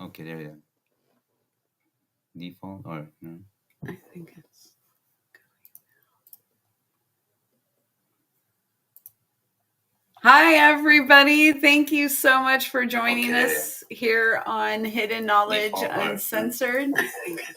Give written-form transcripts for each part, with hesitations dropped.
Okay, there you go. Default or no? I think it's. Hi, everybody. Thank you so much for joining us here on Hidden Knowledge Uncensored.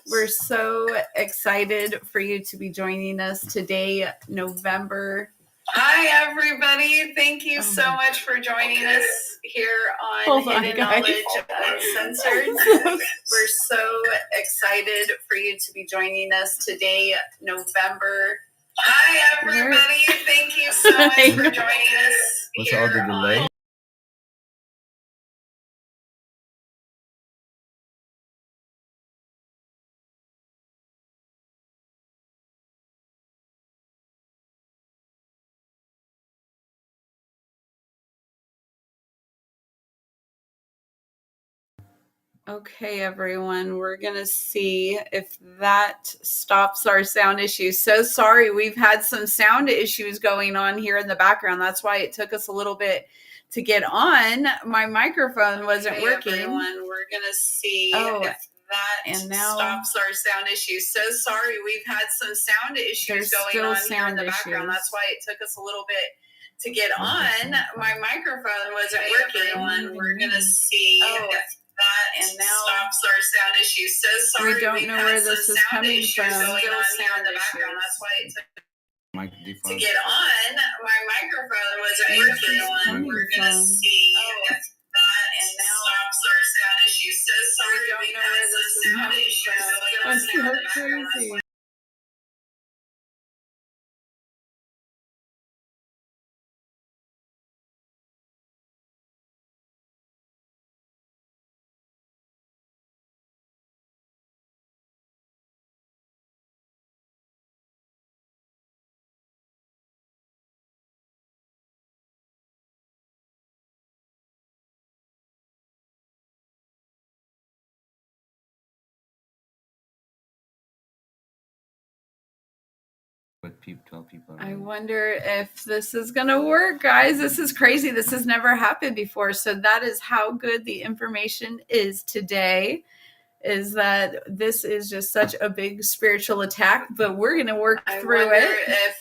We're so excited for you to be joining us today, November. Hi, everybody. Thank you so much for joining us here on Hidden Knowledge Uncensored. We're so excited for you to be joining us today, November. Hi, everybody. Thank you so much for joining us. What's all the delay? Okay, everyone, we're going to see if that stops our sound issues. So sorry, we've had some sound issues going on here in the background. That's why it took us a little bit to get on. My microphone wasn't working. Everyone, we're going to see if that stops our sound issues. So sorry, we've had some sound issues going on here in the background. That's why it took us a little bit to get on. My microphone wasn't working. Everyone, we're going to see if that and now stops our sound issues. So sorry, we don't know where this is coming from. Going on here in the background. That's why it took to get on. My microphone wasn't working. We're gonna see if that and now stops our sound issues. So sorry, we don't know where this is coming from. That's so crazy. With 12 people. I wonder if this is going to work, guys. This is crazy. This has never happened before. So that is how good the information is today, is that this is just such a big spiritual attack, but we're going to work through it.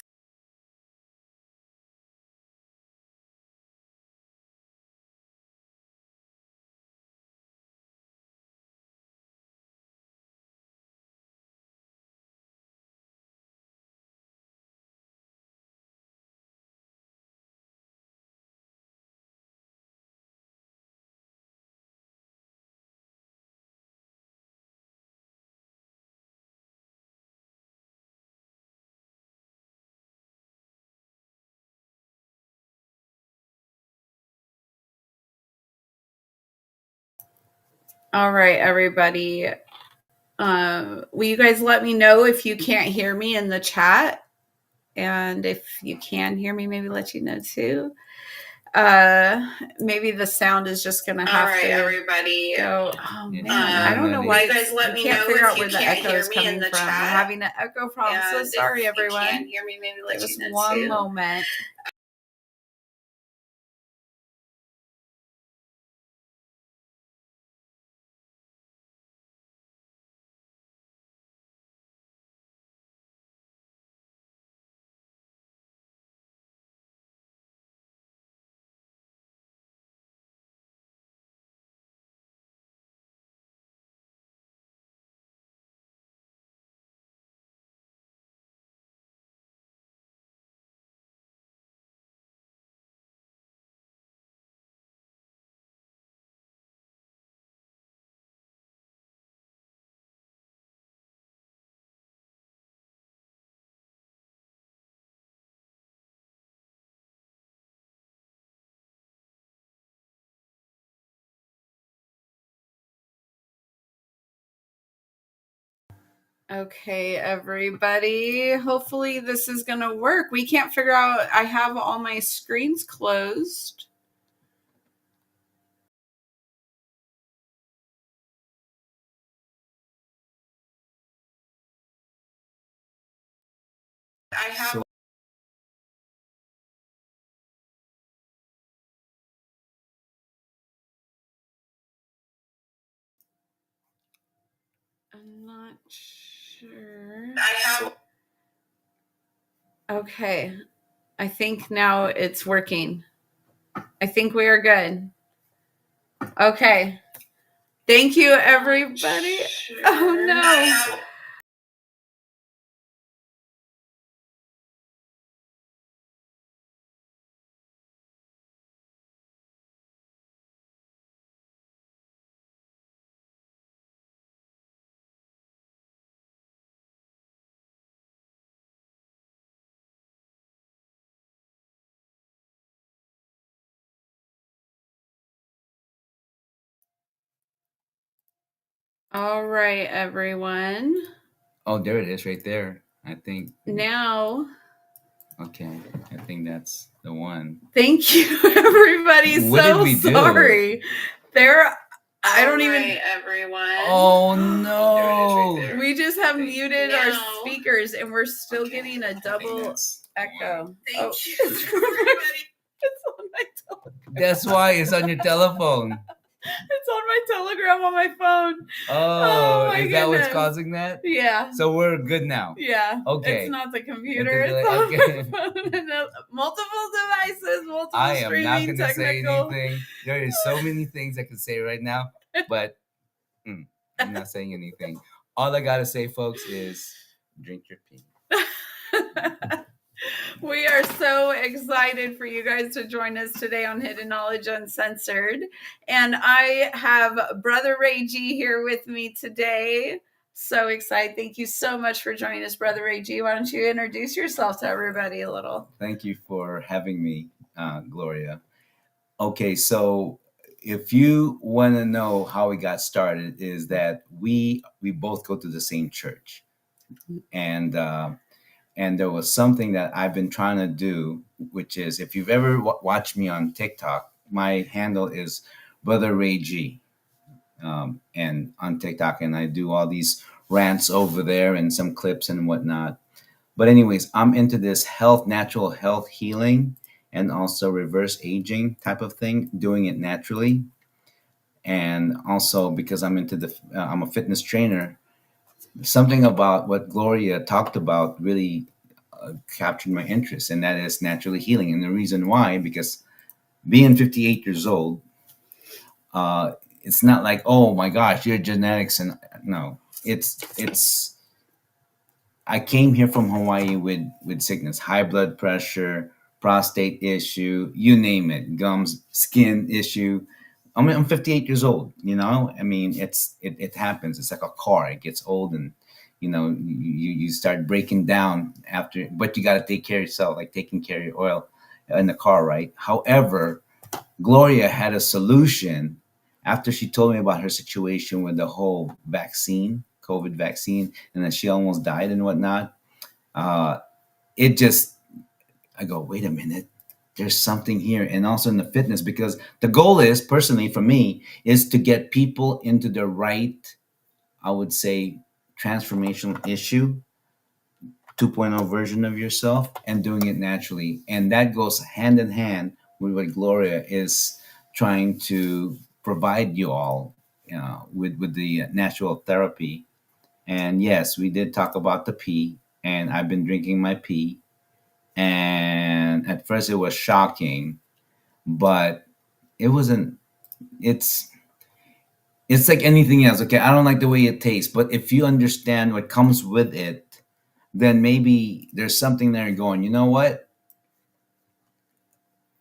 All right, everybody. Will you guys let me know if you can't hear me in the chat? And if you can hear me, maybe let you know too. Maybe the sound is just gonna have to everybody go. Oh man, I don't know why you guys let me know figure out where the echo is coming from. We're having an echo problem. So sorry, everyone. If you can't hear me, maybe let you know one moment. Okay, everybody. Hopefully this is going to work. We can't figure out. I have all my screens closed. I have. I'm not sure. Okay. I think now it's working. I think we are good. Okay. Thank you, everybody. Oh, no. All right, everyone. Oh, there it is right there. I think. Now. Okay. I think that's the one. Thank you, everybody. What so did we do? Sorry. I don't even. Everyone. Oh no! Right there. We just have muted our Now. speakers, and we're still getting a I think double that's the echo. one. Thank you, It's everybody. on my telegram. That's why it's on your telephone. It's on my telegram on my phone. Oh, my is that what's goodness. causing that? Yeah. So we're good now. Yeah. Okay. It's not the computer. It's It's the- on okay. my phone. And multiple devices, multiple I am streaming not going to say technical. anything. There is so many things I could say right now, but I'm not saying anything. All I got to say, folks, is drink your pee. We are so excited for you guys to join us today on Hidden Knowledge Uncensored. And I have Brother Ray G here with me today. So excited. Thank you so much for joining us, Brother Ray G. Why don't you introduce yourself to everybody a little? Thank you for having me, Gloria. Okay, so if you want to know how we got started, is that we both go to the same church, and there was something that I've been trying to do, which is, if you've ever watched me on TikTok, my handle is Brother Ray G, and on TikTok, and I do all these rants over there and some clips and whatnot. But anyways, I'm into this natural health healing, and also reverse aging type of thing, doing it naturally. And also because I'm I'm a fitness trainer, something about what Gloria talked about really captured my interest, and that is naturally healing. And the reason why, because being 58 years old, it's not like, oh my gosh, your genetics, and no, it's I came here from Hawaii with sickness, high blood pressure, prostate issue, you name it, gums, skin issue. I'm 58 years old. I mean, it happens. It's like a car. It gets old, and you start breaking down after. But you got to take care of yourself, like taking care of your oil in the car, right? However, Gloria had a solution after she told me about her situation with the whole vaccine, COVID vaccine, and that she almost died and whatnot. It just, I go, wait a minute, there's something here. And also in the fitness, because the goal is, personally for me, is to get people into the right, I would say, transformational issue, 2.0 version of yourself, and doing it naturally. And that goes hand in hand with what Gloria is trying to provide you all, with the natural therapy. And yes, we did talk about the pee, and I've been drinking my pee. And at first it was shocking, but it wasn't. It's like anything else. Okay, I don't like the way it tastes, but if you understand what comes with it, then maybe there's something there going, you know what?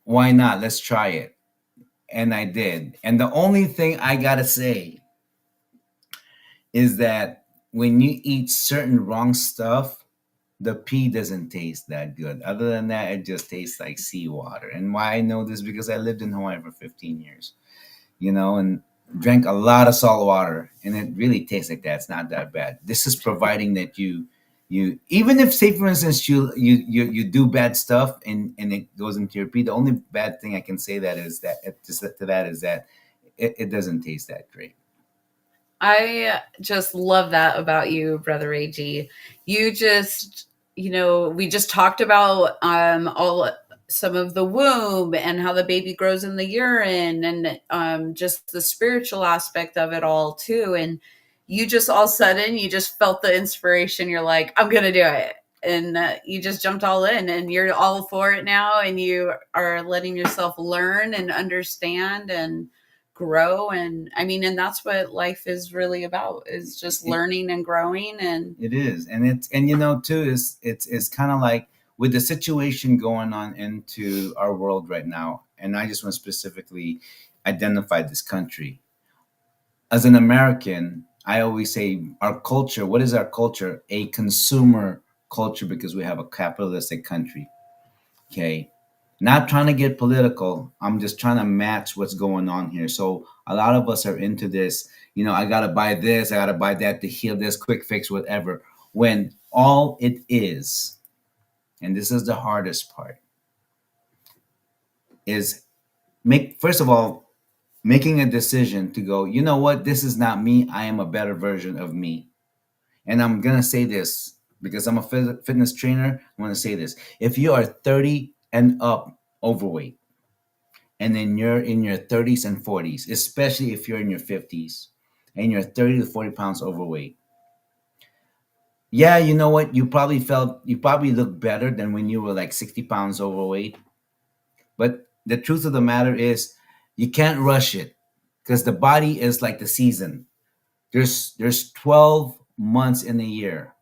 Why not? Let's try it. And I did. And the only thing I gotta say is that when you eat certain wrong stuff, the pee doesn't taste that good. Other than that, it just tastes like seawater. And why I know this, because I lived in Hawaii for 15 years, and drank a lot of salt water, and it really tastes like that. It's not that bad. This is providing that you even if, say for instance, you do bad stuff, and it goes into your pee. The only bad thing I can say that is that it doesn't taste that great. I just love that about you, Brother AG. You just, we just talked about some of the womb and how the baby grows in the urine, and just the spiritual aspect of it all too. And you just all of a sudden, you just felt the inspiration. You're like, I'm going to do it. And you just jumped all in, and you're all for it now. And you are letting yourself learn and understand and grow. And I mean, and that's what life is really about, is just learning and growing. And it is. And too, it's kind of like with the situation going on into our world right now. And I just want to specifically identify this country. As an American, I always say our culture, what is our culture? A consumer culture, because we have a capitalistic country. Okay. Not trying to get political. I'm just trying to match what's going on here. So a lot of us are into this, I got to buy this, I got to buy that to heal this, quick fix, whatever. When all it is, and this is the hardest part, is first of all, making a decision to go, you know what, this is not me. I am a better version of me. And I'm going to say this because I'm a fitness trainer. I want to say this. If you are 30 and up overweight, and then you're in your 30s and 40s, especially if you're in your 50s and you're 30 to 40 pounds overweight, yeah, you know what? You probably look better than when you were like 60 pounds overweight. But the truth of the matter is, you can't rush it, because the body is like the season. There's 12 months in a year.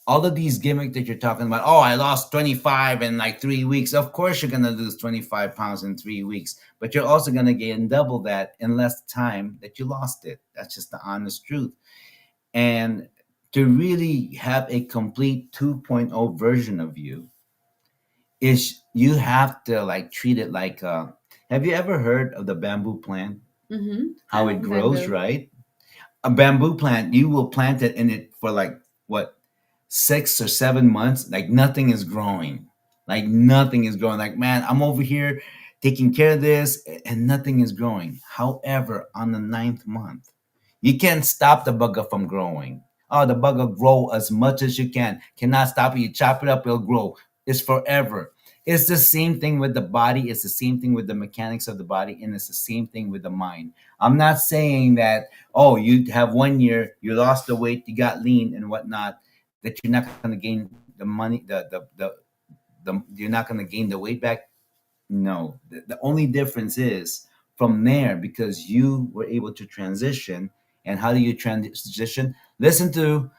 All of these gimmicks that you're talking about, oh, I lost 25 in like 3 weeks. Of course you're going to lose 25 pounds in 3 weeks, but you're also going to gain double that in less time that you lost it. That's just the honest truth. And to really have a complete 2.0 version of you, is you have to like treat it like, have you ever heard of the bamboo plant? How it grows, bamboo. right? A bamboo plant, you will plant it in it for like what, 6 or 7 months, like nothing is growing. Like nothing is growing. Like, man, I'm over here taking care of this and nothing is growing. However, on the 9th month, you can't stop the bugger from growing. Oh, the bugger grow as much as you can. Cannot stop it. You chop it up, it'll grow. It's forever. It's the same thing with the body. It's the same thing with the mechanics of the body. And it's the same thing with the mind. I'm not saying that, oh, you have 1 year, you lost the weight, you got lean and whatnot, that you're not going to gain the money, you're not going to gain the weight back. No, the only difference is from there, because you were able to transition. And how do you transition? Listen to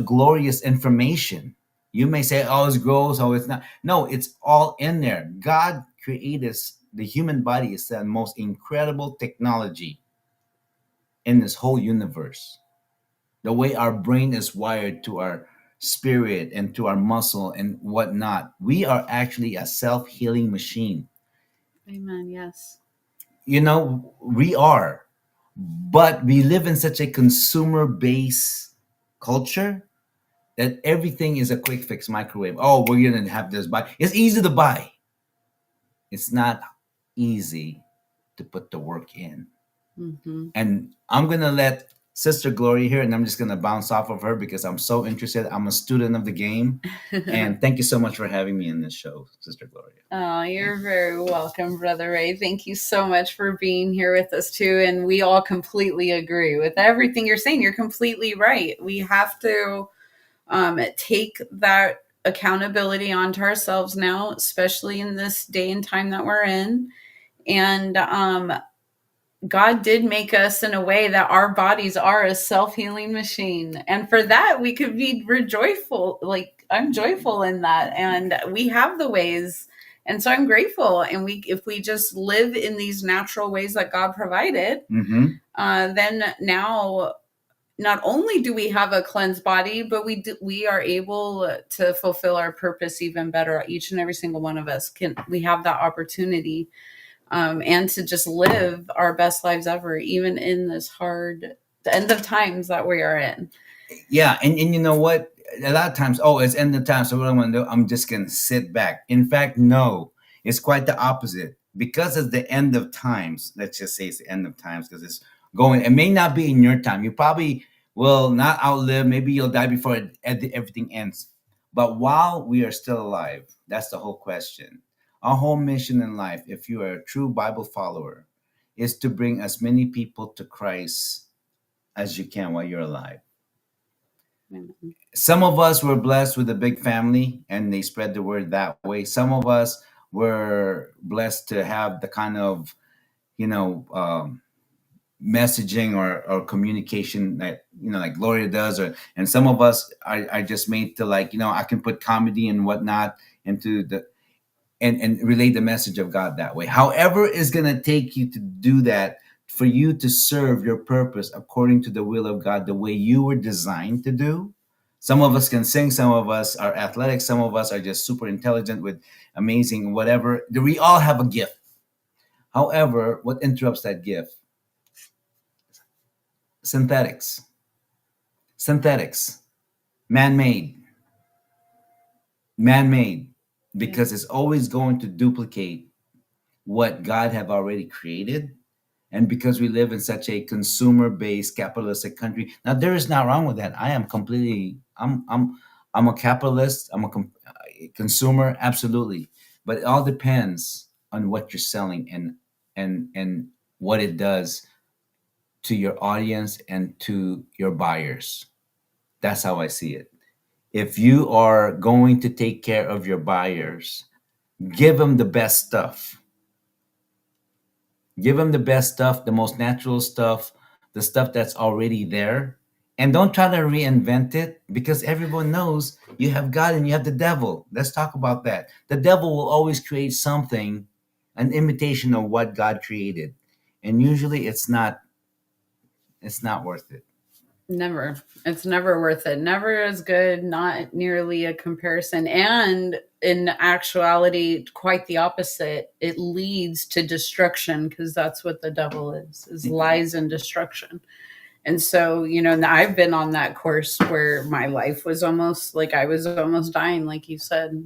Gloria's information. You may say, oh, it's gross, oh, it's not. No, it's all in there. God created the human body is the most incredible technology in this whole universe. The way our brain is wired to our spirit and to our muscle and whatnot, we are actually a self-healing machine. Amen. Yes. We are, but we live in such a consumer-based culture that everything is a quick fix, microwave. Oh, we're gonna have this buy. It's easy to buy. It's not easy to put the work in. And I'm gonna let Sister Gloria here, and I'm just gonna bounce off of her because I'm so interested. I'm a student of the game, and thank you so much for having me in this show, Sister Gloria. Oh, you're very welcome, Brother Ray. Thank you so much for being here with us too. And we all completely agree with everything you're saying. You're completely right. We have to take that accountability onto ourselves now, especially in this day and time that we're in. And God did make us in a way that our bodies are a self-healing machine. And for that, we could be joyful. Like, I'm joyful in that. And we have the ways. And so I'm grateful. And if we just live in these natural ways that God provided, then now not only do we have a cleansed body, but we are able to fulfill our purpose even better. Each and every single one of us we have that opportunity. And to just live our best lives ever, even in this hard end of times that we are in. Yeah, and you know what? A lot of times, oh, it's end of time, so what I'm going to do, I'm just going to sit back. In fact, no, it's quite the opposite. Because it's the end of times, let's just say it's the end of times, because it's going, it may not be in your time. You probably will not outlive. Maybe you'll die before everything ends. But while we are still alive, that's the whole question. Our whole mission in life, if you are a true Bible follower, is to bring as many people to Christ as you can while you're alive. Amen. Some of us were blessed with a big family and they spread the word that way. Some of us were blessed to have the kind of, you know, messaging or communication that, like Gloria does, and some of us are just made to, like, I can put comedy and whatnot into the and relay the message of God that way. However is going to take you to do that, for you to serve your purpose according to the will of God, the way you were designed to do. Some of us can sing, some of us are athletic, some of us are just super intelligent with amazing whatever. We all have a gift. However, what interrupts that gift? Synthetics. Synthetics. Man-made. Man-made. Because it's always going to duplicate what God have already created. And because we live in such a consumer-based capitalistic country, now there is not wrong with that. I am completely, I'm a capitalist. I'm a consumer, absolutely. But it all depends on what you're selling and what it does to your audience and to your buyers. That's how I see it. If you are going to take care of your buyers, give them the best stuff. Give them the best stuff, the most natural stuff, the stuff that's already there. And don't try to reinvent it, because everyone knows you have God and you have the devil. Let's talk about that. The devil will always create something, an imitation of what God created. And usually it's not worth it. Never. It's never worth it. Never as good, not nearly a comparison. And in actuality, quite the opposite. It leads to destruction, because that's what the devil is lies and destruction. And so, I've been on that course where my life was almost like I was almost dying, like you said,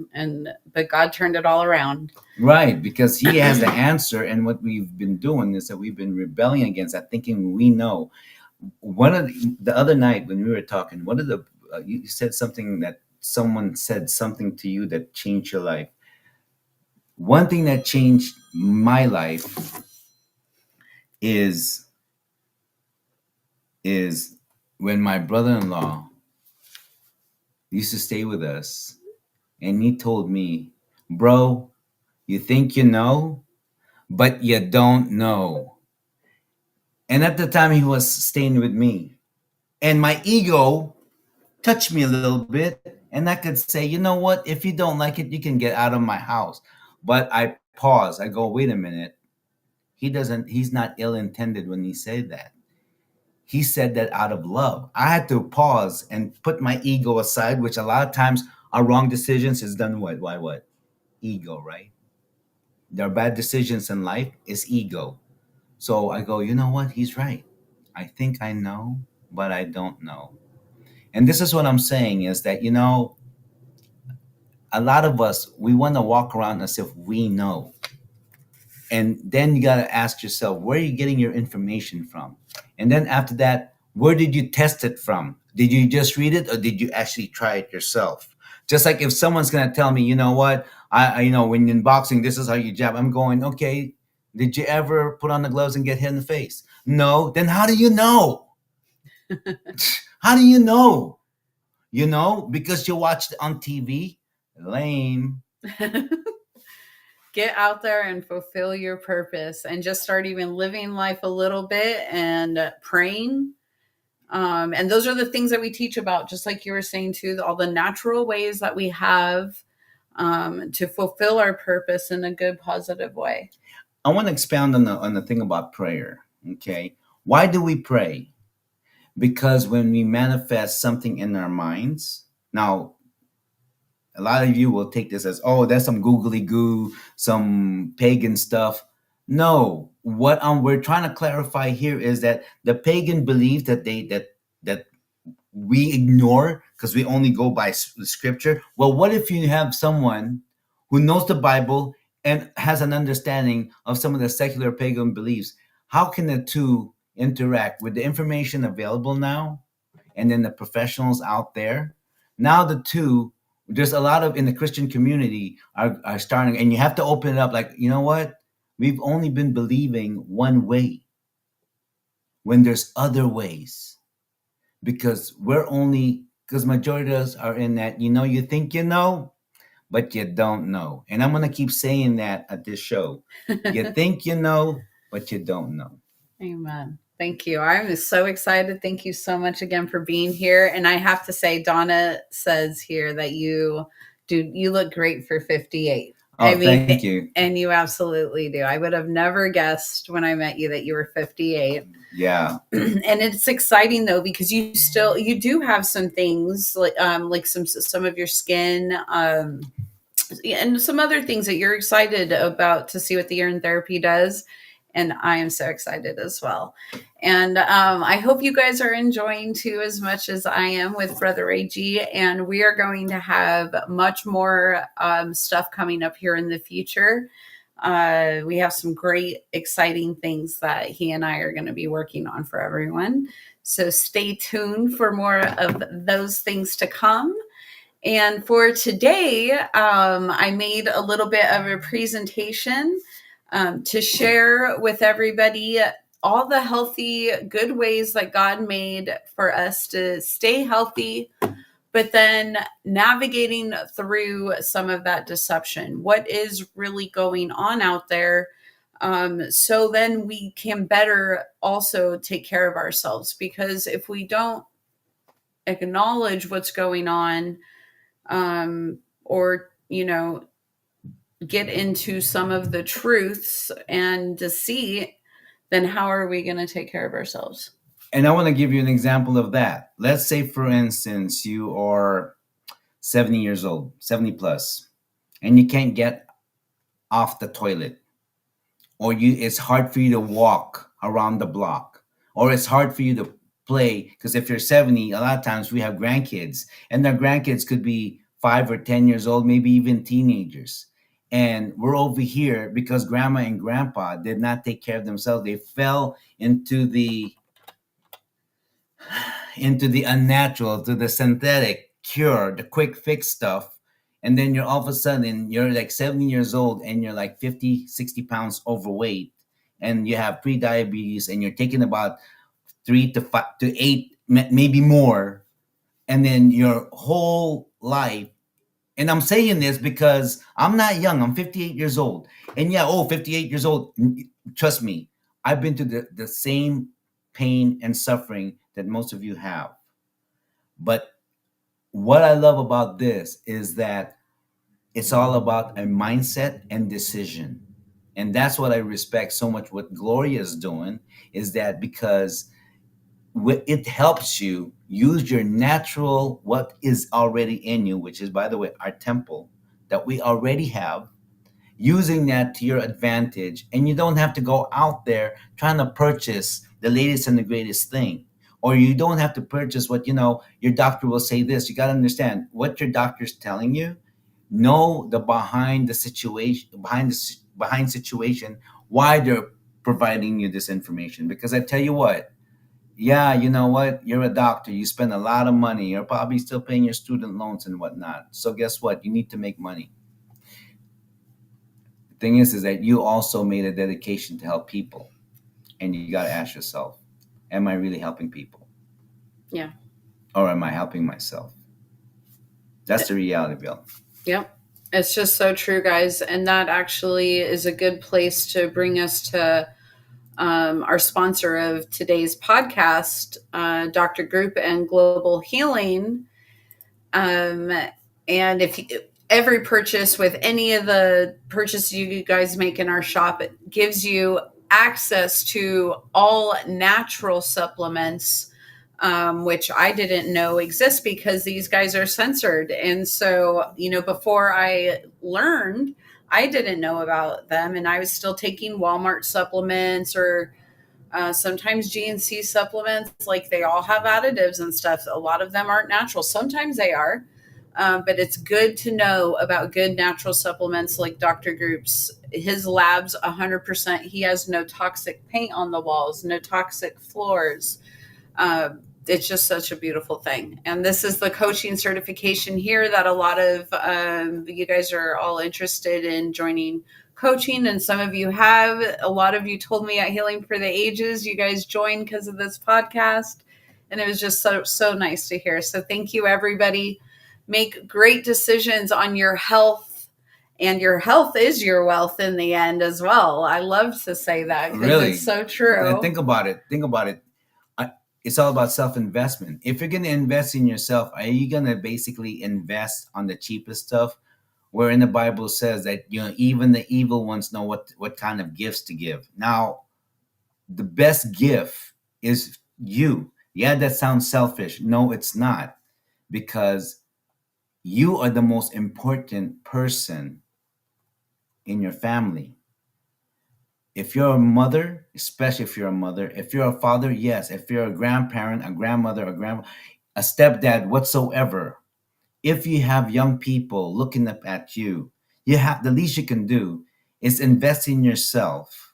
but God turned it all around. Right, because he has the answer. And what we've been doing is that we've been rebelling against that, thinking we know. One of the other night when we were talking, one of the you said something, that someone said something to you that changed your life. One thing that changed my life is when my brother-in-law used to stay with us, and he told me, "Bro, you think you know, but you don't know." And at the time he was staying with me, and my ego touched me a little bit, and I could say, you know what, if you don't like it, you can get out of my house. But I pause. I go, wait a minute. He's not ill-intended when he said that. He said that out of love. I had to pause and put my ego aside, which a lot of times our wrong decisions is done what? Why what? Ego, right? There are bad decisions in life is ego. So I go, you know what? He's right. I think I know, but I don't know. And this is what I'm saying is that, a lot of us, we want to walk around as if we know. And then you got to ask yourself, where are you getting your information from? And then after that, where did you test it from? Did you just read it, or did you actually try it yourself? Just like if someone's going to tell me, you know what, when in boxing, this is how you jab. I'm going, okay, did you ever put on the gloves and get hit in the face? No. Then how do you know? How do you know? Because you watched it on TV? Lame. Get out there and fulfill your purpose, and just start even living life a little bit and praying. And those are the things that we teach about, just like you were saying too, all the natural ways that we have to fulfill our purpose in a good, positive way. I want to expound on the thing about prayer. Okay. Why do we pray? Because when we manifest something in our minds, now, a lot of you will take this as, oh, that's some googly goo, some pagan stuff. No, what we're trying to clarify here is that the pagan belief that we ignore because we only go by the scripture. Well, what if you have someone who knows the Bible and has an understanding of some of the secular pagan beliefs? How can the two interact with the information available now, and then the professionals out there? Now the two, there's a lot of in the Christian community are starting, and you have to open it up. Like, you know what? We've only been believing one way when there's other ways, because majority of us are in that, you think you know, but you don't know. And I'm going to keep saying that at this show. You think you know, but you don't know. Amen. Thank you. I'm so excited. Thank you so much again for being here. And I have to say, Donna says here that you look great for 58. Oh, thank you. And you absolutely do. I would have never guessed when I met you that you were 58. Yeah. And it's exciting though, because you do have some things like some of your skin, and some other things that you're excited about to see what the urine therapy does. And I am so excited as well. And I hope you guys are enjoying too as much as I am with Brother AG. And we are going to have much more stuff coming up here in the future. We have some great, exciting things that he and I are going to be working on for everyone. So stay tuned for more of those things to come. And for today, I made a little bit of a presentation to share with everybody all the healthy, good ways that God made for us to stay healthy, but then navigating through some of that deception. What is really going on out there? So then we can better also take care of ourselves, because if we don't acknowledge what's going on, or get into some of the truths and deceit, then how are we going to take care of ourselves? And I want to give you an example of that. Let's say, for instance, you are 70 years old, 70 plus, and you can't get off the toilet, or it's hard for you to walk around the block, or it's hard for you to play, because if you're 70, a lot of times we have grandkids, and their grandkids could be 5 or 10 years old, maybe even teenagers. And we're over here because grandma and grandpa did not take care of themselves. They fell into the unnatural, to the synthetic cure, the quick fix stuff. And then all of a sudden, you're like 70 years old and you're like 50, 60 pounds overweight, and you have pre-diabetes, and you're taking about 3 to 5 to 8, maybe more. And then your whole life, and I'm saying this because I'm not young, I'm 58 years old. And 58 years old, trust me, I've been to the same pain and suffering that most of you have. But what I love about this is that it's all about a mindset and decision. And that's what I respect so much what Gloria is doing, is that because it helps you use your natural, what is already in you, which is, by the way, our temple that we already have, using that to your advantage. And you don't have to go out there trying to purchase the latest and the greatest thing, or you don't have to purchase what, your doctor will say this. You got to understand what your doctor's telling you. Know the behind situation, why they're providing you this information. Because I tell you what, yeah, you know what? You're a doctor. You spend a lot of money. You're probably still paying your student loans and whatnot. So guess what? You need to make money. The thing is that you also made a dedication to help people. And you got to ask yourself, am I really helping people? Yeah. Or am I helping myself? That's the reality, Bill. Yep. It's just so true, guys. And that actually is a good place to bring us to our sponsor of today's podcast, Dr. Group and Global Healing. And if every purchase with any of the purchases you guys make in our shop, it gives you access to all natural supplements, which I didn't know exist, because these guys are censored. And so, before I learned, I didn't know about them, and I was still taking Walmart supplements, or sometimes GNC supplements. Like, they all have additives and stuff. A lot of them aren't natural. Sometimes they are, but it's good to know about good natural supplements like Dr. Group's. His lab's 100%. He has no toxic paint on the walls, no toxic floors. It's just such a beautiful thing. And this is the coaching certification here that a lot of you guys are all interested in joining coaching, and some of you have. A lot of you told me at Healing for the Ages, you guys joined because of this podcast. And it was just so nice to hear. So thank you, everybody. Make great decisions on your health, and your health is your wealth in the end as well. I love to say that because Really? it's so true. Think about it. It's all about self-investment. If you're going to invest in yourself, are you going to basically invest on the cheapest stuff? Where in the Bible says that, even the evil ones know what kind of gifts to give. Now, the best gift is you. Yeah, that sounds selfish. No, it's not. Because you are the most important person in your family. If you're a mother, especially if you're a mother, if you're a father, yes. If you're a grandparent, a grandmother, a stepdad, whatsoever, if you have young people looking up at you, the least you can do is invest in yourself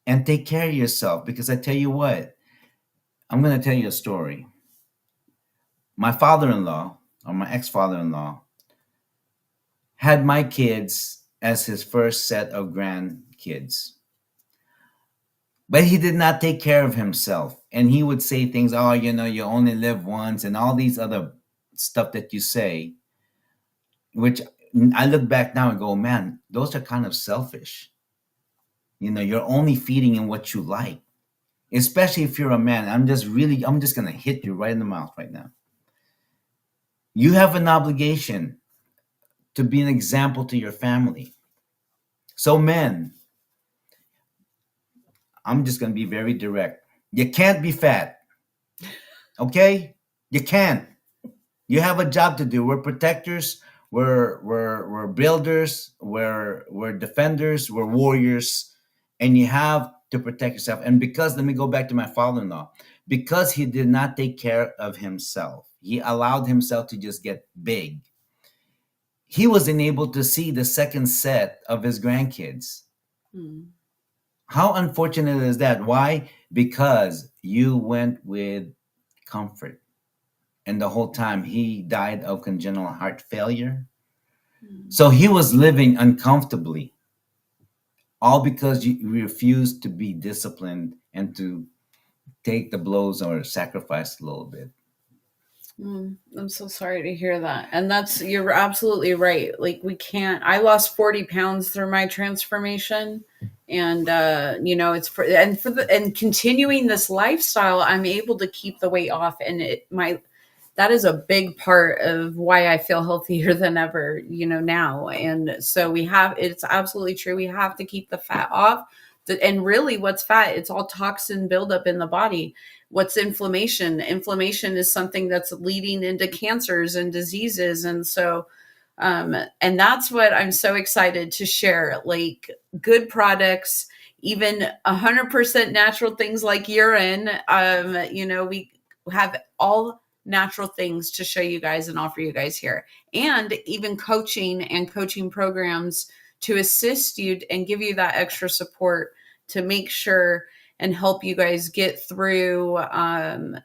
and take care of yourself. Because I tell you what, I'm going to tell you a story. My father-in-law, or my ex-father-in-law, had my kids as his first set of grandkids. But he did not take care of himself. And he would say things, oh, you only live once, and all these other stuff that you say, which I look back now and go, man, those are kind of selfish. You're only feeding in what you like, especially if you're a man. I'm just going to hit you right in the mouth right now. You have an obligation to be an example to your family. So men, I'm just going to be very direct. You can't be fat. Okay? You can't. You have a job to do. We're protectors. We're builders. We're defenders. We're warriors. And you have to protect yourself. And let me go back to my father-in-law. Because he did not take care of himself, he allowed himself to just get big. He wasn't able to see the second set of his grandkids. How unfortunate is that? Why? Because you went with comfort. And the whole time he died of congenital heart failure. So he was living uncomfortably. All because you refused to be disciplined and to take the blows or sacrifice a little bit. I'm so sorry to hear that. And you're absolutely right. Like, I lost 40 pounds through my transformation. And, and continuing this lifestyle, I'm able to keep the weight off. And that is a big part of why I feel healthier than ever, now. And so it's absolutely true. We have to keep the fat off. And really, what's fat? It's all toxin buildup in the body. What's inflammation? Inflammation is something that's leading into cancers and diseases. And so, and that's what I'm so excited to share, like good products, even 100% natural things like urine. We have all natural things to show you guys and offer you guys here, and even coaching and coaching programs to assist you and give you that extra support to make sure and help you guys get through,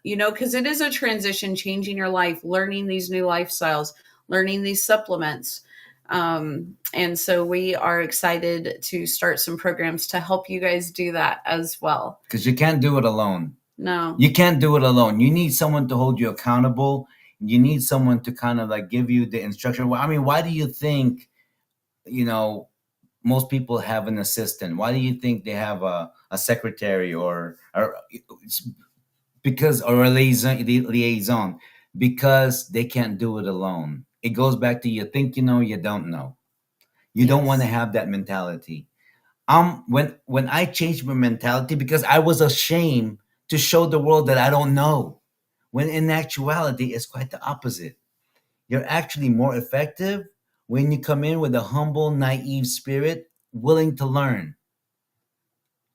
because it is a transition, changing your life, learning these new lifestyles, learning these supplements. And so we are excited to start some programs to help you guys do that as well. Because you can't do it alone. No. You can't do it alone. You need someone to hold you accountable. You need someone to kind of like give you the instruction. I mean, why do you think, most people have an assistant? Why do you think they have a secretary or a liaison? Because they can't do it alone. It goes back to you think you know, you don't know. You don't want to have that mentality. When I changed my mentality, because I was ashamed to show the world that I don't know, when in actuality it's quite the opposite. You're actually more effective when you come in with a humble, naive spirit, willing to learn.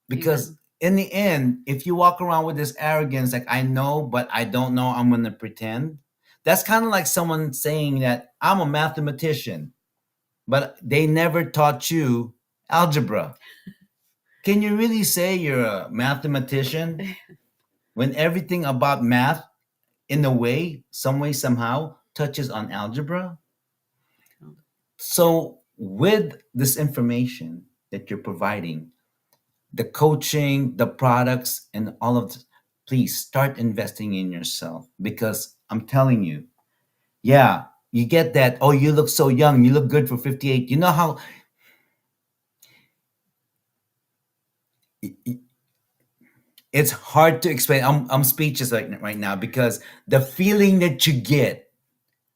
Because in the end, if you walk around with this arrogance, like I know, but I don't know, I'm going to pretend. That's kind of like someone saying that I'm a mathematician, but they never taught you algebra. Can you really say you're a mathematician when everything about math, in a way, some way, somehow, touches on algebra? So with this information that you're providing, the coaching, the products, and all of this, please start investing in yourself, because I'm telling you, yeah, you get that. Oh, you look so young. You look good for 58. You know how it's hard to explain. I'm speechless right now, because the feeling that you get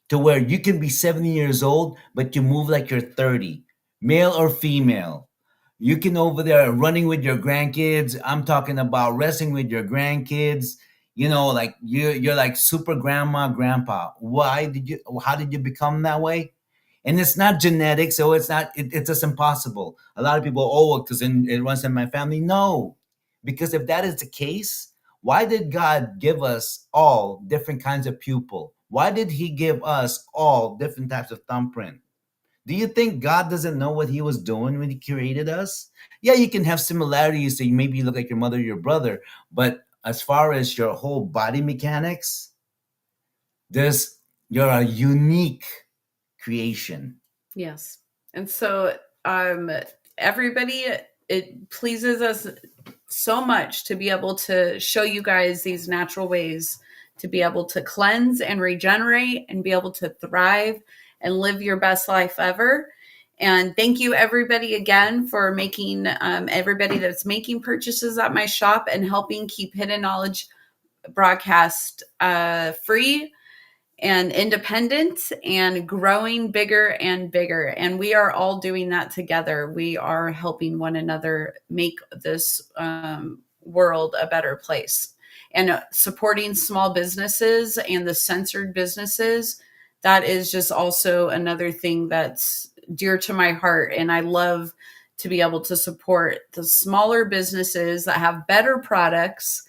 to where you can be 70 years old, but you move like you're 30, male or female. You can over there running with your grandkids. I'm talking about wrestling with your grandkids. Like you're like super grandma, grandpa. How did you become that way? And it's not genetic, so it's just impossible. A lot of people, because it runs in my family. No, because if that is the case, why did God give us all different kinds of pupil? Why did He give us all different types of thumbprint? Do you think God doesn't know what He was doing when He created us? Yeah, you can have similarities, so maybe you look like your mother or your brother, but as far as your whole body mechanics, you're a unique creation. Yes. And so everybody, it pleases us so much to be able to show you guys these natural ways to be able to cleanse and regenerate and be able to thrive and live your best life ever. And thank you everybody again for making everybody that's making purchases at my shop and helping keep Hidden Knowledge broadcast free and independent and growing bigger and bigger. And we are all doing that together. We are helping one another make this world a better place, and supporting small businesses and the censored businesses. That is just also another thing that's dear to my heart. And I love to be able to support the smaller businesses that have better products.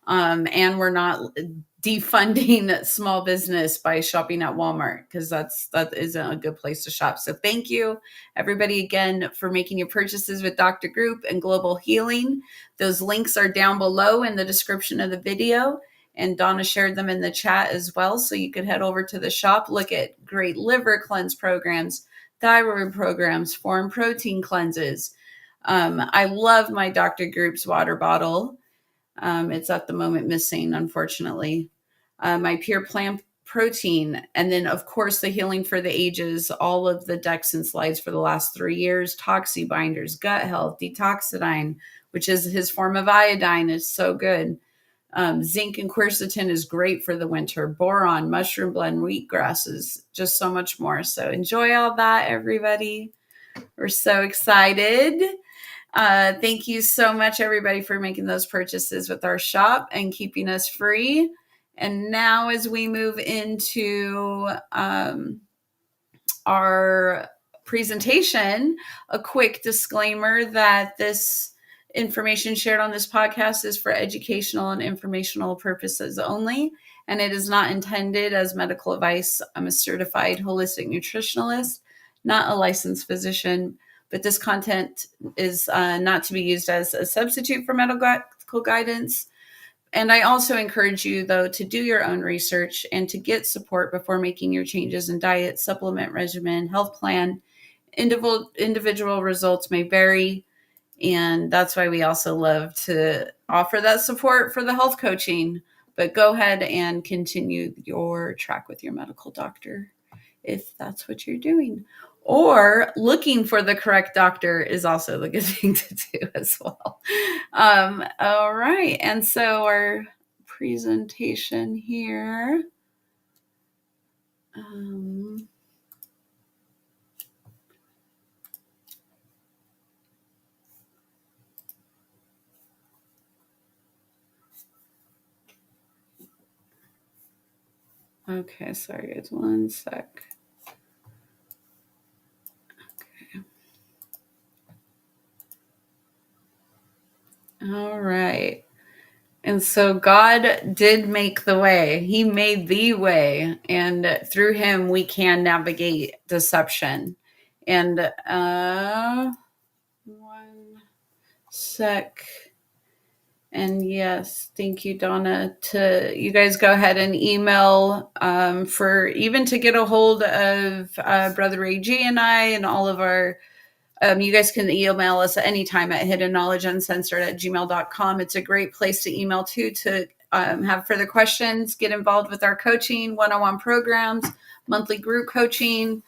And we're not defunding small business by shopping at Walmart, because that isn't a good place to shop. So thank you everybody again for making your purchases with Dr. Group and Global Healing. Those links are down below in the description of the video, and Donna shared them in the chat as well. So you could head over to the shop, look at great liver cleanse programs, thyroid programs, foreign protein cleanses. I love my Dr. Group's water bottle. It's at the moment missing, unfortunately. My pure plant protein. And then, of course, the Healing for the Ages, all of the decks and slides for the last 3 years, Toxie Binders, Gut Health, Detoxidine, which is his form of iodine, is so good. Zinc and quercetin is great for the winter. Boron, mushroom blend, wheatgrasses, just so much more. So enjoy all that, everybody. We're so excited. Thank you so much, everybody, for making those purchases with our shop and keeping us free. And now, as we move into our presentation, a quick disclaimer that this information shared on this podcast is for educational and informational purposes only, and it is not intended as medical advice. I'm a certified holistic nutritionalist, not a licensed physician, but this content is not to be used as a substitute for medical guidance. And I also encourage you, though, to do your own research and to get support before making your changes in diet, supplement regimen, health plan. Individual results may vary. And that's why we also love to offer that support for the health coaching. But go ahead and continue your track with your medical doctor if that's what you're doing. Or looking for the correct doctor is also the good thing to do as well. All right. And so our presentation here. Okay, sorry, guys, one sec. Okay. All right. And so God did make the way. He made the way. And through him, we can navigate deception. And one sec. And yes, thank you, Donna. To you guys, go ahead and email for even to get a hold of Brother AG and I and all of our. You guys can email us at any time at hiddenKnowledgeUncensored@gmail.com. It's a great place to email to have further questions, get involved with our coaching, one-on-one programs, monthly group coaching.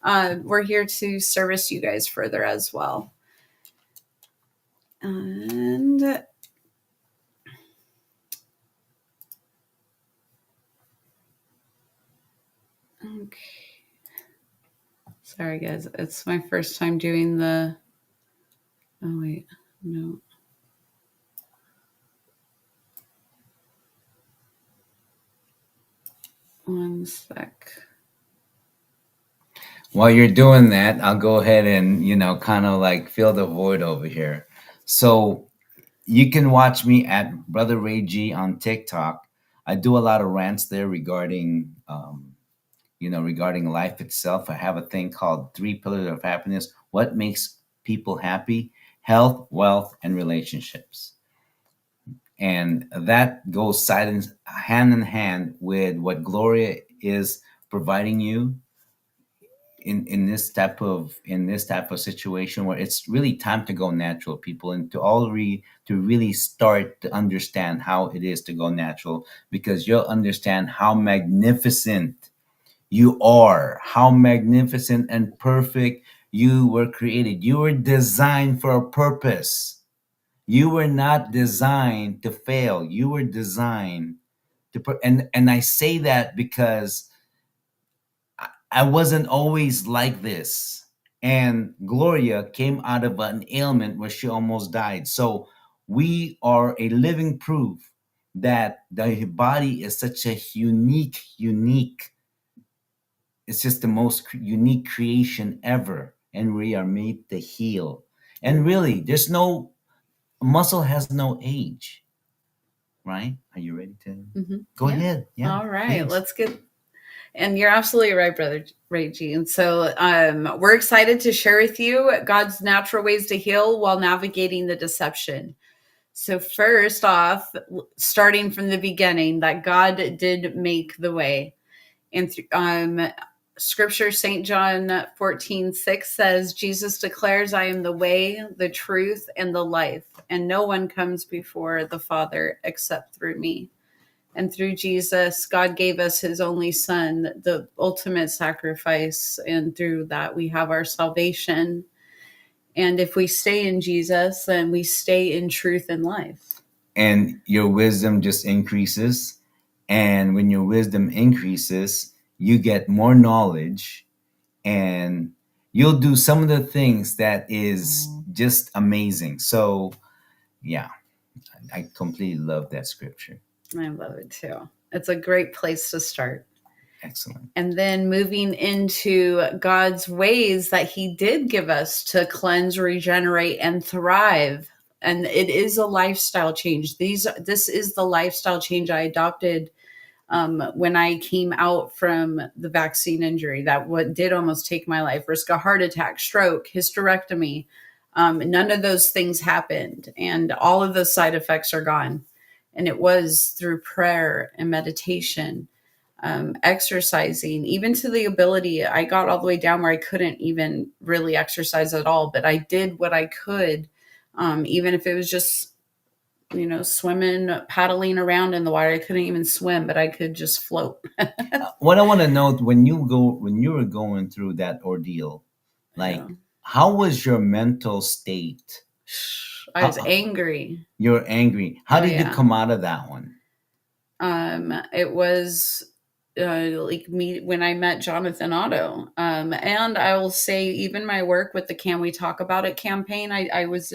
We're here to service you guys further as well. And okay. Sorry, guys. It's my first time doing the... Oh, wait. No. One sec. While you're doing that, I'll go ahead and, kind of like fill the void over here. So you can watch me at Brother Ray G on TikTok. I do a lot of rants there regarding, regarding life itself. I have a thing called 3 Pillars of Happiness. What makes people happy? Health, wealth, and relationships. And that goes hand in hand with what Gloria is providing you in this type of situation, where it's really time to go natural, people, and to really start to understand how it is to go natural, because you'll understand how magnificent you are, how magnificent and perfect you were created. You were designed for a purpose. You were not designed to fail. You were designed and I say that because I wasn't always like this. And Gloria came out of an ailment where she almost died. So we are a living proof that the body is such a unique, it's just the most unique creation ever. And we are made to heal. And really, muscle has no age, right? Are you ready to go ahead? Yeah. All right, thanks. Let's get... And you're absolutely right, Brother Ray G. And so we're excited to share with you God's natural ways to heal while navigating the deception. So first off, starting from the beginning, that God did make the way. And Scripture, St. John 14:6 says, Jesus declares, I am the way, the truth, and the life, and no one comes before the Father except through me. And through Jesus, God gave us his only son, the ultimate sacrifice. And through that, we have our salvation. And if we stay in Jesus, then we stay in truth and life. And your wisdom just increases. And when your wisdom increases, you get more knowledge. And you'll do some of the things that is just amazing. So, yeah, I completely love that scripture. I love it too. It's a great place to start. Excellent. And then moving into God's ways that he did give us to cleanse, regenerate, and thrive. And it is a lifestyle change. This is the lifestyle change I adopted when I came out from the vaccine injury that did almost take my life. Risk a heart attack, stroke, hysterectomy. None of those things happened. And all of those side effects are gone. And it was through prayer and meditation, exercising, even to the ability. I got all the way down where I couldn't even really exercise at all, but I did what I could, even if it was just, swimming, paddling around in the water. I couldn't even swim, but I could just float. What I want to know, when you were going through that ordeal, how was your mental state? I was angry. You're angry. How did you come out of that one? It was like me when I met Jonathan Otto. And I will say, even my work with the Can We Talk About It campaign, I was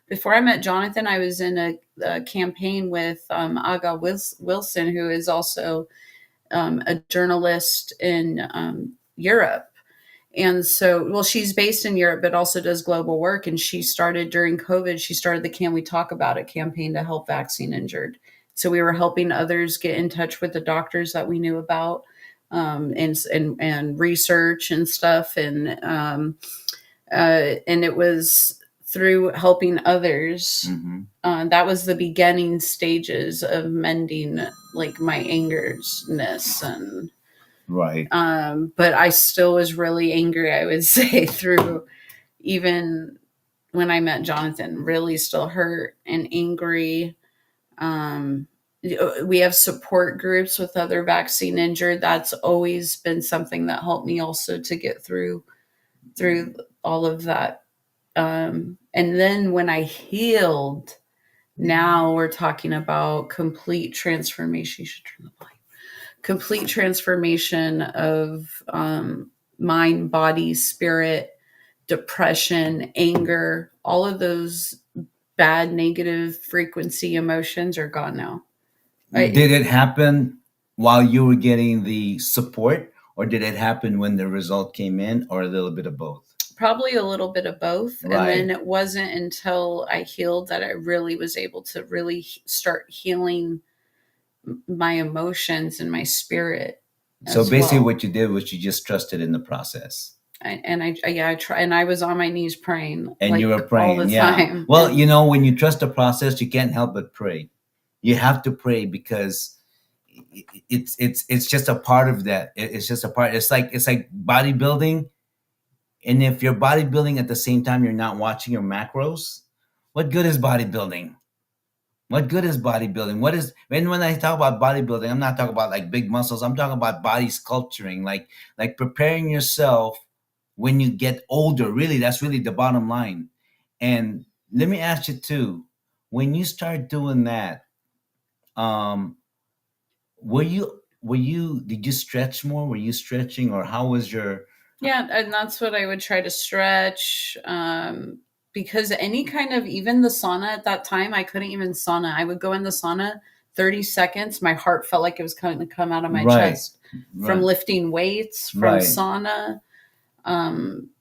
before I met Jonathan, I was in a campaign with Aga Wilson, who is also a journalist in Europe. And so, she's based in Europe, but also does global work. And she started during COVID, she started the Can We Talk About It campaign to help vaccine injured. So we were helping others get in touch with the doctors that we knew about, and research and stuff. And it was through helping others. Mm-hmm. That was the beginning stages of mending like my angerness and Right. but I still was really angry, I would say, through even when I met Jonathan, really still hurt and angry. Um, we have support groups with other vaccine injured. That's always been something that helped me also to get through all of that. And then when I healed, now we're talking about complete transformation. You should turn the light. Complete transformation of mind, body, spirit, depression, anger, all of those bad negative frequency emotions are gone now. Did it happen while you were getting the support, or did it happen when the result came in, or a little bit of both? Probably a little bit of both. Right. And then it wasn't until I healed that I really was able to really start healing my emotions and my spirit. So basically, what you did was you just trusted in the process. I try, and I was on my knees praying, and like, you were praying all the yeah time. Well, when you trust the process, you can't help but pray. You have to pray because it's just a part of that. It's just a part. It's like bodybuilding, and if you're bodybuilding at the same time you're not watching your macros, what good is bodybuilding? What good is bodybuilding? What is when I talk about bodybuilding, I'm not talking about like big muscles. I'm talking about body sculpturing, like preparing yourself when you get older. Really, that's really the bottom line. And let me ask you too, when you start doing that, did you stretch more? Were you stretching, or how was your? Yeah, and that's what I would try to stretch. Because any kind of, even the sauna at that time, I couldn't even sauna. I would go in the sauna 30 seconds. My heart felt like it was going to come out of my chest from lifting weights, from sauna,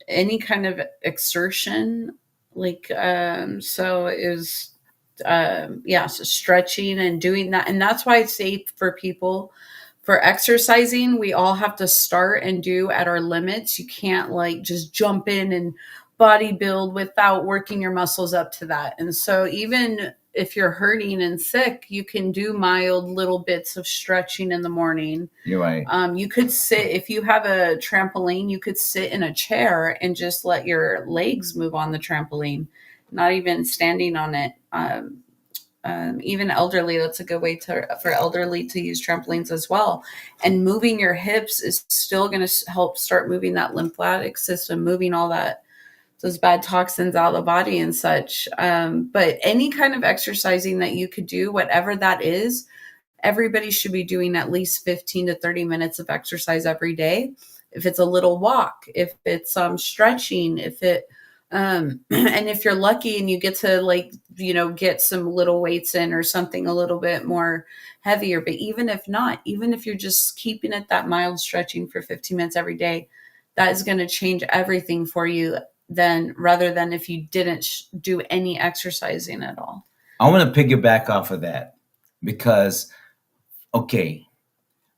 any kind of exertion. Like, so it was, so stretching and doing that. And that's why I say for people, for exercising, we all have to start and do at our limits. You can't like just jump in and bodybuild without working your muscles up to that. And so even if you're hurting and sick, you can do mild little bits of stretching in the morning. You're right. You could sit, if you have a trampoline, you could sit in a chair and just let your legs move on the trampoline, not even standing on it. Even elderly, that's a good way for elderly to use trampolines as well. And moving your hips is still going to help start moving that lymphatic system, moving all those bad toxins out of the body and such. But any kind of exercising that you could do, whatever that is, everybody should be doing at least 15 to 30 minutes of exercise every day. If it's a little walk, if it's stretching, if it and if you're lucky and you get to get some little weights in or something a little bit more heavier, but even if not, even if you're just keeping it that mild stretching for 15 minutes every day, that is going to change everything for you then, rather than if you didn't do any exercising at all. I want to piggyback off of that because, okay,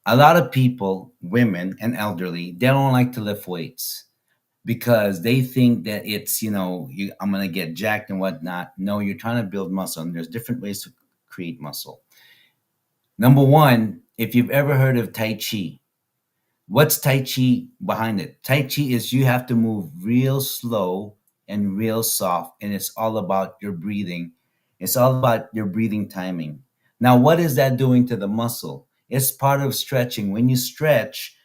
a lot of people, women and elderly, they don't like to lift weights because they think that it's, I'm going to get jacked and whatnot. No, you're trying to build muscle, and there's different ways to create muscle. Number one, if you've ever heard of Tai Chi, what's Tai Chi behind it? Tai Chi is you have to move real slow and real soft, and it's all about your breathing. It's all about your breathing timing. Now, what is that doing to the muscle? It's part of stretching. When you stretch,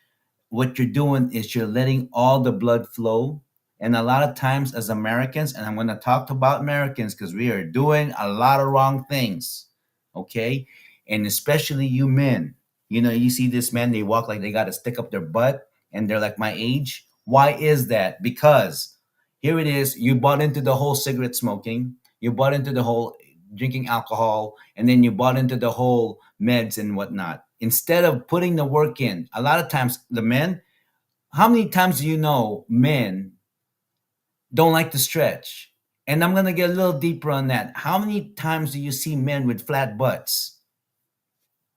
what you're doing is you're letting all the blood flow. And a lot of times as Americans, and I'm going to talk about Americans because we are doing a lot of wrong things, okay? And especially you men, you see this man, they walk like they got to stick up their butt and they're like my age. Why is that? Because here it is, you bought into the whole cigarette smoking, you bought into the whole drinking alcohol, and then you bought into the whole meds and whatnot. Instead of putting the work in, a lot of times the men, how many times do you know men don't like to stretch? And I'm going to get a little deeper on that. How many times do you see men with flat butts?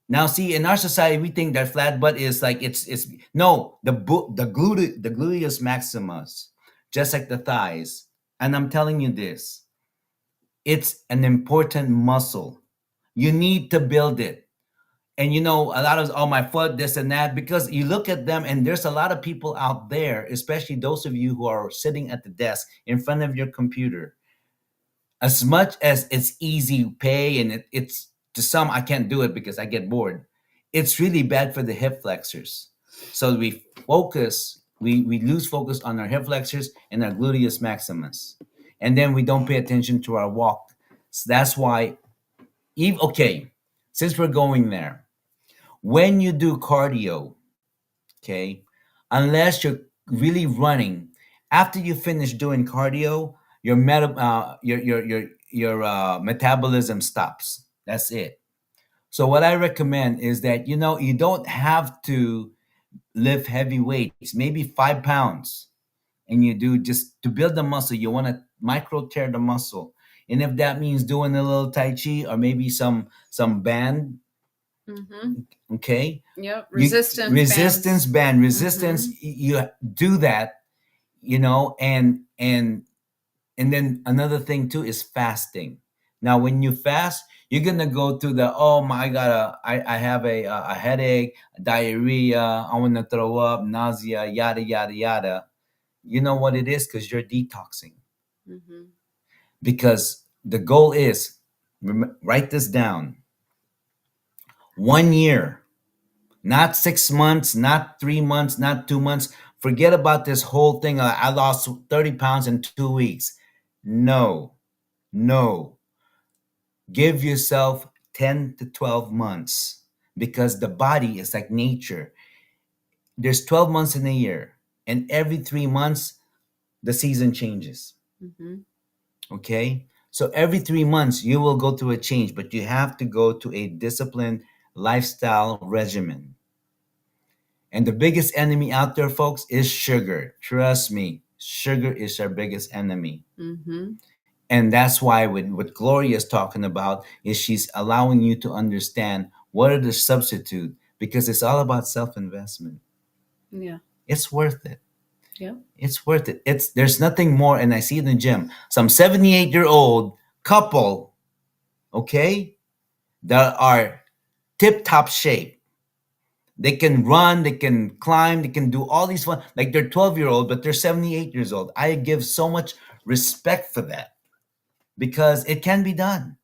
Now, see, in our society, we think that flat butt is like it's no, the gluteus maximus, just like the thighs, And I'm telling you this, it's an important muscle. You need to build it. And you know, a lot of, oh, my foot, this and that, because you look at them and there's a lot of people out there, especially those of you who are sitting at the desk in front of your computer. As much as it's easy pay and it's to some, I can't do it because I get bored. It's really bad for the hip flexors. So we lose focus on our hip flexors and our gluteus maximus. And then we don't pay attention to our walk. So that's why, okay, since we're going there, when you do cardio, okay, unless you're really running, after you finish doing cardio, your metabolism stops. That's it. So what I recommend is that, you know, you don't have to lift heavy weights, maybe 5 pounds, and you do just to build the muscle. You want to micro tear the muscle, and if that means doing a little tai chi or maybe some band, okay, Yep. resistance band, resistance. You do that, you know, and then another thing too is fasting. Now, when you fast, you're gonna go through the, oh my god, I have a headache, diarrhea, I want to throw up, nausea, yada yada yada. You know what it is? Because you're detoxing. Because the goal is, write this down. 1 year, not 6 months, not 3 months, not 2 months. Forget about this whole thing. I lost 30 pounds in 2 weeks. No, no. Give yourself 10 to 12 months because the body is like nature. There's 12 months in a year, and every 3 months, the season changes. Okay? So every 3 months, you will go through a change, but you have to go to a disciplined lifestyle regimen. And the biggest enemy out there, folks, is sugar. Trust me, sugar is our biggest enemy. And that's why what Gloria is talking about is she's allowing you to understand what are the substitute, because it's all about self-investment. Yeah. It's worth it. Yeah. It's worth it. There's nothing more, and I see it in the gym. Some 78-year-old couple, okay, that are tip-top shape. They can run, they can climb, they can do all these fun. Like they're 12-year-old, but they're 78 years old. I give so much respect for that because it can be done.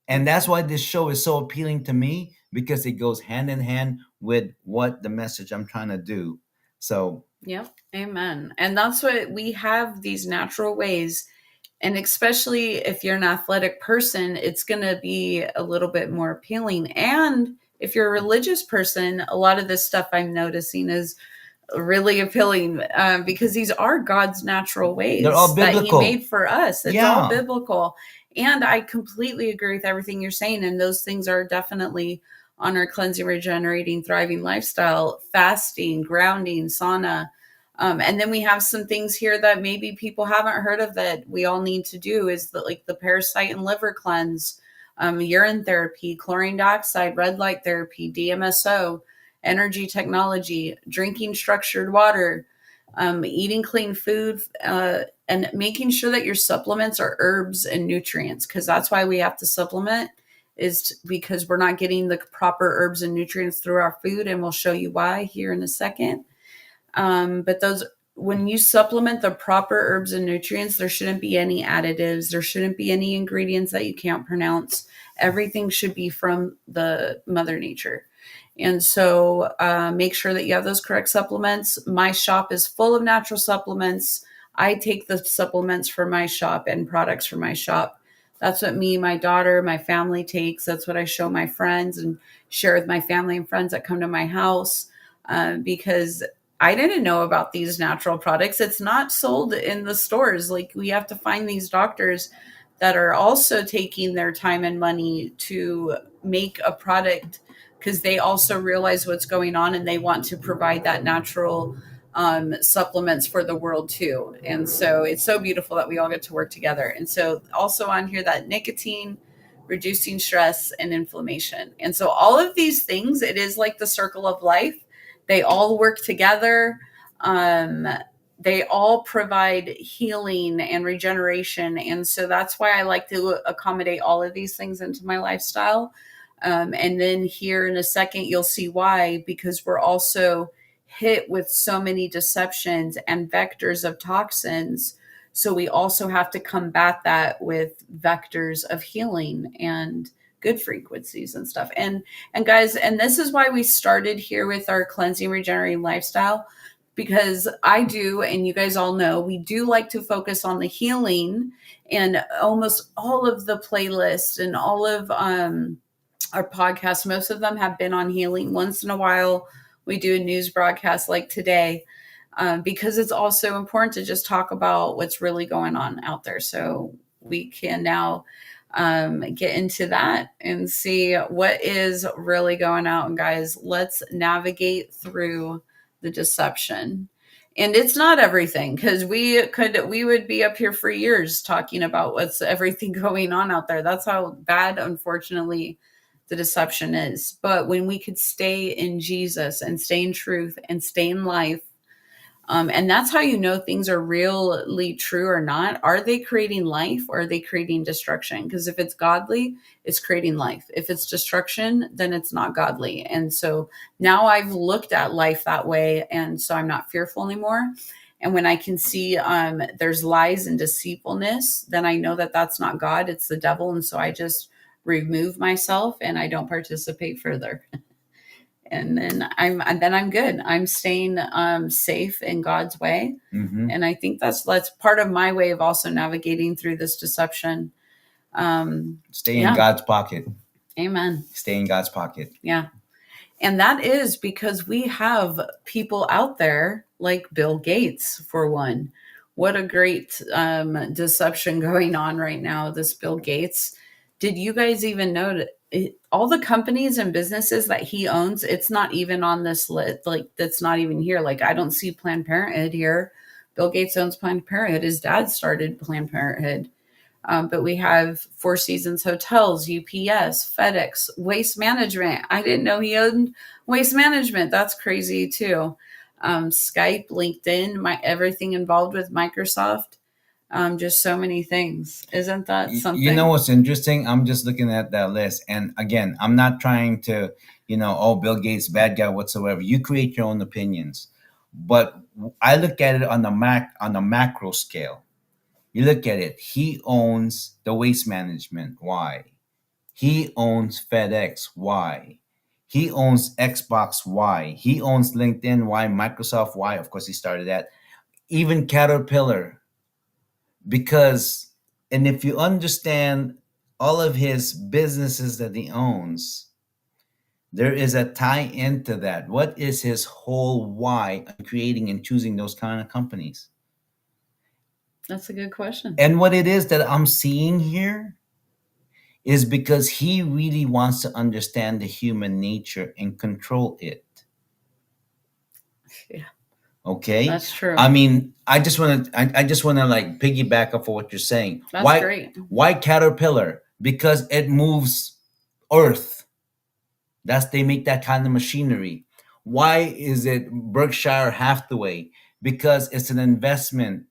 And that's why this show is so appealing to me, because it goes hand in hand with what the message I'm trying to do. So, yep. Amen. And that's what we have, these natural ways. And especially if you're an athletic person, it's going to be a little bit more appealing. And if you're a religious person, a lot of this stuff I'm noticing is really appealing because these are God's natural ways they're all that biblical. He made for us. It's Yeah. all biblical. And I completely agree with everything you're saying. And those things are definitely on our cleansing, regenerating, thriving lifestyle: fasting, grounding, sauna. And then we have some things here that maybe people haven't heard of that we all need to do, is that, like the parasite and liver cleanse, urine therapy, chlorine dioxide, red light therapy, DMSO, energy technology, drinking structured water, eating clean food, and making sure that your supplements are herbs and nutrients, because that's why we have to supplement, because we're not getting the proper herbs and nutrients through our food, and we'll show you why here in a second. But when you supplement the proper herbs and nutrients, there shouldn't be any additives. There shouldn't be any ingredients that you can't pronounce. Everything should be from the Mother Nature. And so make sure that you have those correct supplements. My shop is full of natural supplements. I take the supplements for my shop and products for my shop. That's what me, my daughter, my family takes. That's what I show my friends and share with my family and friends that come to my house, because I didn't know about these natural products. It's not sold in the stores. Like, we have to find these doctors that are also taking their time and money to make a product, because they also realize what's going on and they want to provide that natural supplements for the world too. And so it's so beautiful that we all get to work together. And so also on here, that nicotine, reducing stress and inflammation. And so all of these things, it is like the circle of life. They all work together. they all provide healing and regeneration. And so that's why I like to accommodate all of these things into my lifestyle. And then here in a second, you'll see why, because we're also hit with so many deceptions and vectors of toxins. So we also have to combat that with vectors of healing and good frequencies and stuff. And guys, and this is why we started here with our cleansing, regenerating lifestyle, because I do, and you guys all know, we do like to focus on the healing, and almost all of the playlists and all of our podcasts, most of them have been on healing. Once in a while, we do a news broadcast like today, because it's also important to just talk about what's really going on out there. So we can now get into that and see what is really going out. And guys, let's navigate through the deception. And it's not everything, because we would be up here for years talking about what's everything going on out there. That's how bad, unfortunately, the deception is. But when we could stay in Jesus and stay in truth and stay in life, and that's how you know things are really true or not. Are they creating life, or are they creating destruction? Because if it's godly, it's creating life. If it's destruction, then it's not godly. And so now I've looked at life that way, and so I'm not fearful anymore. And when I can see there's lies and deceitfulness, then I know that that's not God, it's the devil. And so I just remove myself and I don't participate further. And then I'm good. I'm staying safe in God's way. Mm-hmm. And I think that's part of my way of also navigating through this deception. Stay in God's pocket. Amen. Stay in God's pocket. Yeah. And that is because we have people out there like Bill Gates, for one. What a great deception going on right now, this Bill Gates. Did you guys even know that all the companies and businesses that he owns, it's not even on this list? Like, that's not even here. Like, I don't see Planned Parenthood here. Bill Gates owns Planned Parenthood. His dad started Planned Parenthood. But we have Four Seasons Hotels, UPS, FedEx, Waste Management. I didn't know he owned Waste Management. That's crazy too. Skype, LinkedIn, everything involved with Microsoft. Just so many things. Isn't that something? You know what's interesting? I'm just looking at that list. And again, I'm not trying to, Bill Gates, bad guy whatsoever. You create your own opinions. But I look at it on the macro scale. You look at it. He owns the Waste Management. Why? He owns FedEx. Why? He owns Xbox. Why? He owns LinkedIn. Why? Microsoft. Why? Of course, he started that. Even Caterpillar. Because, and if you understand all of his businesses that he owns, there is a tie into that. What is his whole why on creating and choosing those kind of companies? That's a good question. And what it is that I'm seeing here is because he really wants to understand the human nature and control it. Yeah. Okay, that's true. I mean, I just want to like piggyback off of what you're saying. That's great. Why Caterpillar? Because it moves earth. They make that kind of machinery. Why is it Berkshire Hathaway? Because it's an investment,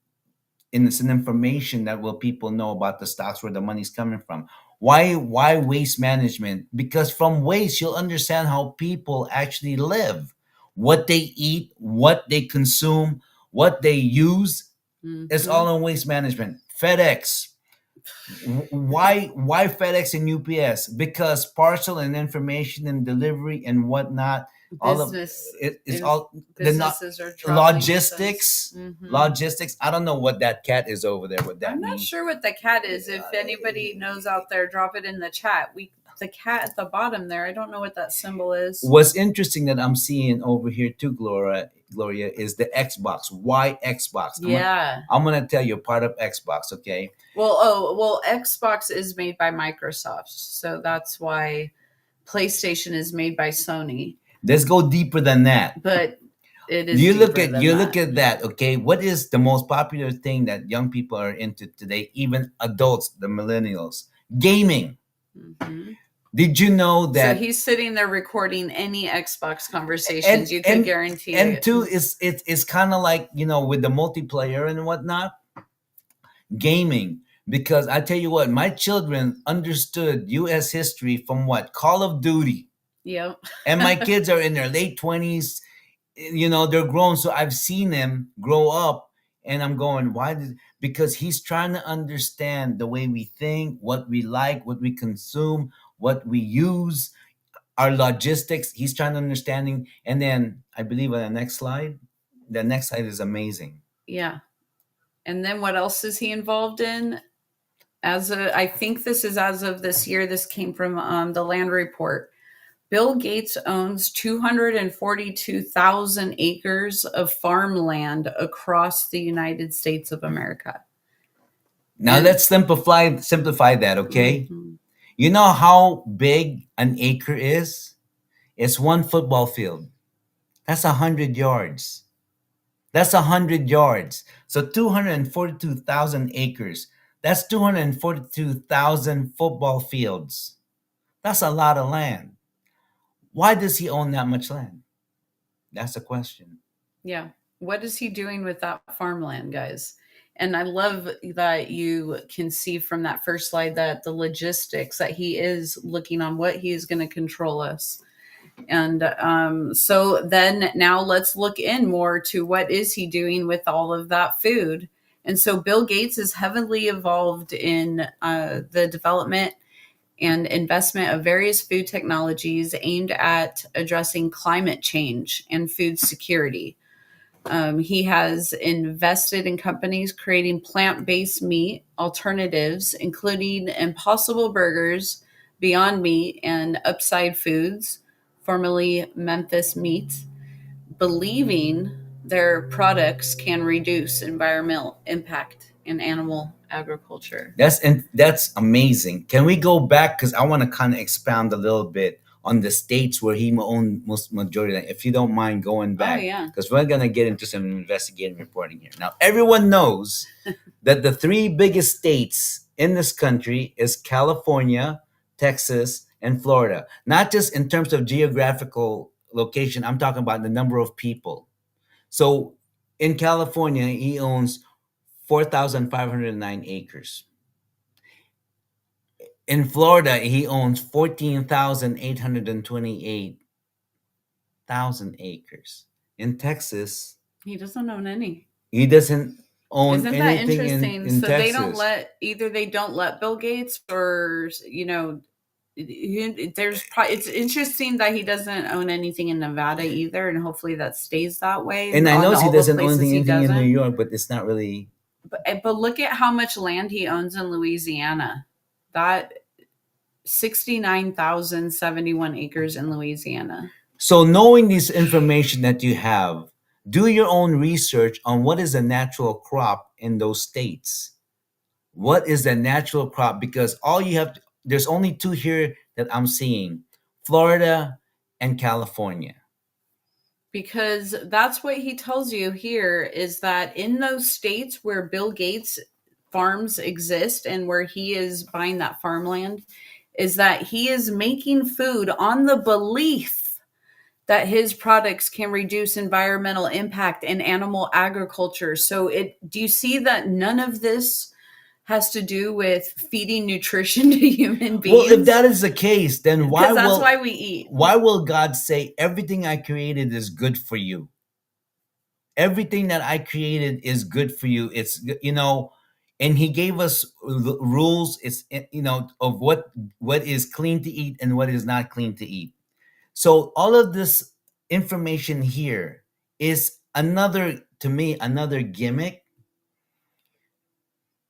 and it's an information that will people know about the stocks, where the money's coming from. Why Waste Management? Because from waste, you'll understand how people actually live. What they eat, what they consume, what they use. Mm-hmm. It's all in Waste Management. FedEx. Why FedEx and UPS? Because parcel and information and delivery and whatnot. Businesses are logistics. Mm-hmm. Logistics. I don't know what that cat is over there. What that I'm means. Not sure what the cat is. If anybody knows out there, drop it in the chat. The cat at the bottom there, I don't know what that symbol is. What's interesting that I'm seeing over here too, Gloria, is the Xbox. Why Xbox? I'm gonna tell you part of Xbox, okay? Well, Xbox is made by Microsoft, so that's why PlayStation is made by Sony. Let's go deeper than that. But it is. Look at that, okay? What is the most popular thing that young people are into today? Even adults, the millennials, gaming. Mm-hmm. Did you know So that? he's sitting there recording any Xbox conversations. and You could and guarantee and it. two is it's kind of like, with the multiplayer and whatnot, gaming. Because I tell you what, my children understood U.S. history from what, Call of Duty, Yep. and my kids are in their late 20s. They're grown, so I've seen them grow up, and I'm going, why did because he's trying to understand the way we think, what we like, what we consume, what we use, our logistics. He's trying to understanding. And then I believe on the next slide is amazing. Yeah. And then what else is he involved in? I think this is as of this year. This came from the Land Report. Bill Gates owns 242,000 acres of farmland across the United States of America. Now let's simplify that, okay? Mhm. You know how big an acre is? It's one football field. That's 100 yards. That's 100 yards. So 242,000 acres. That's 242,000 football fields. That's a lot of land. Why does he own that much land? That's a question. Yeah. What is he doing with that farmland, guys? And I love that you can see from that first slide that the logistics, that he is looking on what he is going to control us. And so then now let's look in more to what is he doing with all of that food. And so Bill Gates is heavily involved in the development and investment of various food technologies aimed at addressing climate change and food security. He has invested in companies creating plant-based meat alternatives, including Impossible Burgers, Beyond Meat, and Upside Foods, formerly Memphis Meat, believing their products can reduce environmental impact in animal agriculture. That's amazing. Can we go back, because I want to kind of expound a little bit on the states where he owned most majority of that, if you don't mind going Oh, back, yeah. because we're going to get into some investigative reporting here. Now, everyone knows that the three biggest states in this country is California, Texas, and Florida. Not just in terms of geographical location, I'm talking about the number of people. So in California, he owns 4,509 acres. In Florida, he owns 14,828,000 acres. In Texas, He doesn't own any. he doesn't own Isn't that anything interesting? in So Texas. they don't let Bill Gates, or it's interesting that he doesn't own anything in Nevada either, and hopefully that stays that way. And I on know he all the doesn't own places he anything in New doesn't. York, but it's not really. But look at how much land he owns in Louisiana. That 69,071 acres in Louisiana. So knowing this information that you have, do your own research on what is a natural crop in those states. What is the natural crop? Because there's only two here that I'm seeing: Florida and California. Because that's what he tells you here, is that in those states where Bill Gates farms exist and where he is buying that farmland, is that he is making food on the belief that his products can reduce environmental impact and animal agriculture. So do you see that none of this has to do with feeding nutrition to human beings? Well, if that is the case, then because that's why we eat. Why will God say everything I created is good for you? Everything that I created is good for you. And he gave us rules. It's of what is clean to eat and what is not clean to eat. So all of this information here is to me another gimmick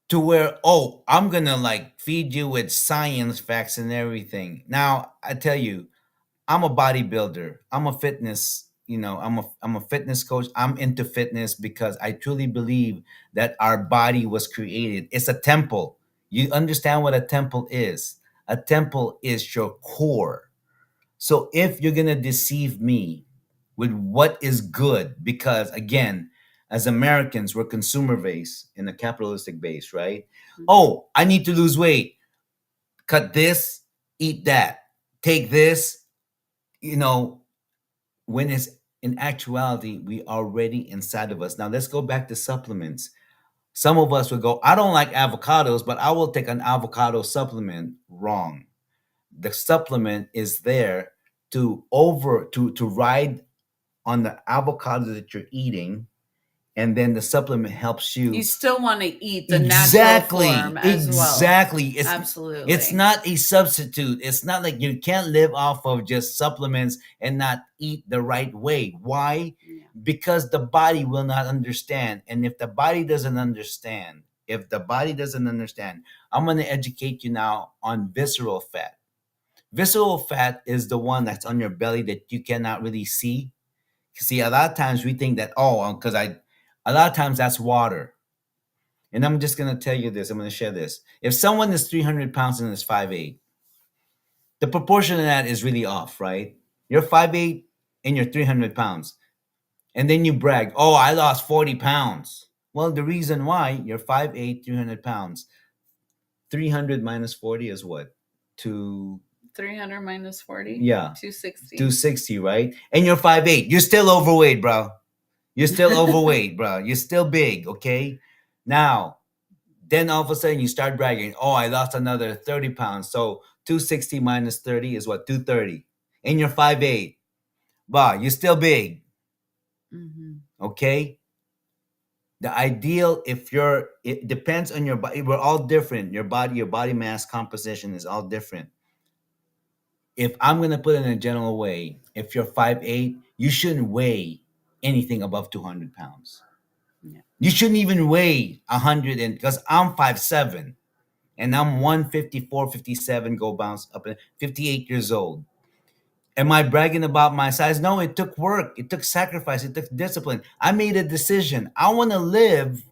to where, oh, I'm gonna like feed you with science facts and everything. Now I tell you, I'm a bodybuilder. I'm a fitness, I'm a fitness coach. I'm into fitness because I truly believe that our body was created. It's a temple. You understand what a temple is? A temple is your core. So if you're gonna deceive me with what is good, because again, as Americans, we're consumer based in a capitalistic base, right? Oh, I need to lose weight. Cut this, eat that. take this, when it's in actuality, we already inside of us. Now let's go back to supplements. Some of us would go, I don't like avocados, but I will take an avocado supplement. Wrong. The supplement is there to ride on the avocado that you're eating, and then the supplement helps you. You still want to eat the natural form as well. Exactly. Absolutely. It's not a substitute. It's not like you can't live off of just supplements and not eat the right way. Why? Yeah. Because the body will not understand. And if the body doesn't understand, I'm going to educate you now on visceral fat. Visceral fat is the one that's on your belly that you cannot really see. See, a lot of times we think that, a lot of times that's water. And I'm just going to tell you this. I'm going to share this. If someone is 300 pounds and is 5'8", the proportion of that is really off, right? You're 5'8" and you're 300 pounds. And then you brag, oh, I lost 40 pounds. Well, the reason why you're 5'8", 300 pounds, 300 minus 40 is what? 300 minus 40? Yeah. 260. 260, right? And you're 5'8". You're still overweight, bro. You're still overweight, bro. You're still big, okay? Now, then all of a sudden you start bragging, oh, I lost another 30 pounds. So 260 minus 30 is what? 230. And you're 5'8". Wow, you're still big. Mm-hmm. Okay? The ideal, it depends on your body. We're all different. Your body mass composition is all different. If I'm going to put it in a general way, if you're 5'8", you shouldn't weigh anything above 200 pounds. Yeah. You shouldn't even weigh 100, because I'm 5'7", and I'm 154, 57, go bounce up, 58 years old. Am I bragging about my size? No, it took work. It took sacrifice. It took discipline. I made a decision. I want to live,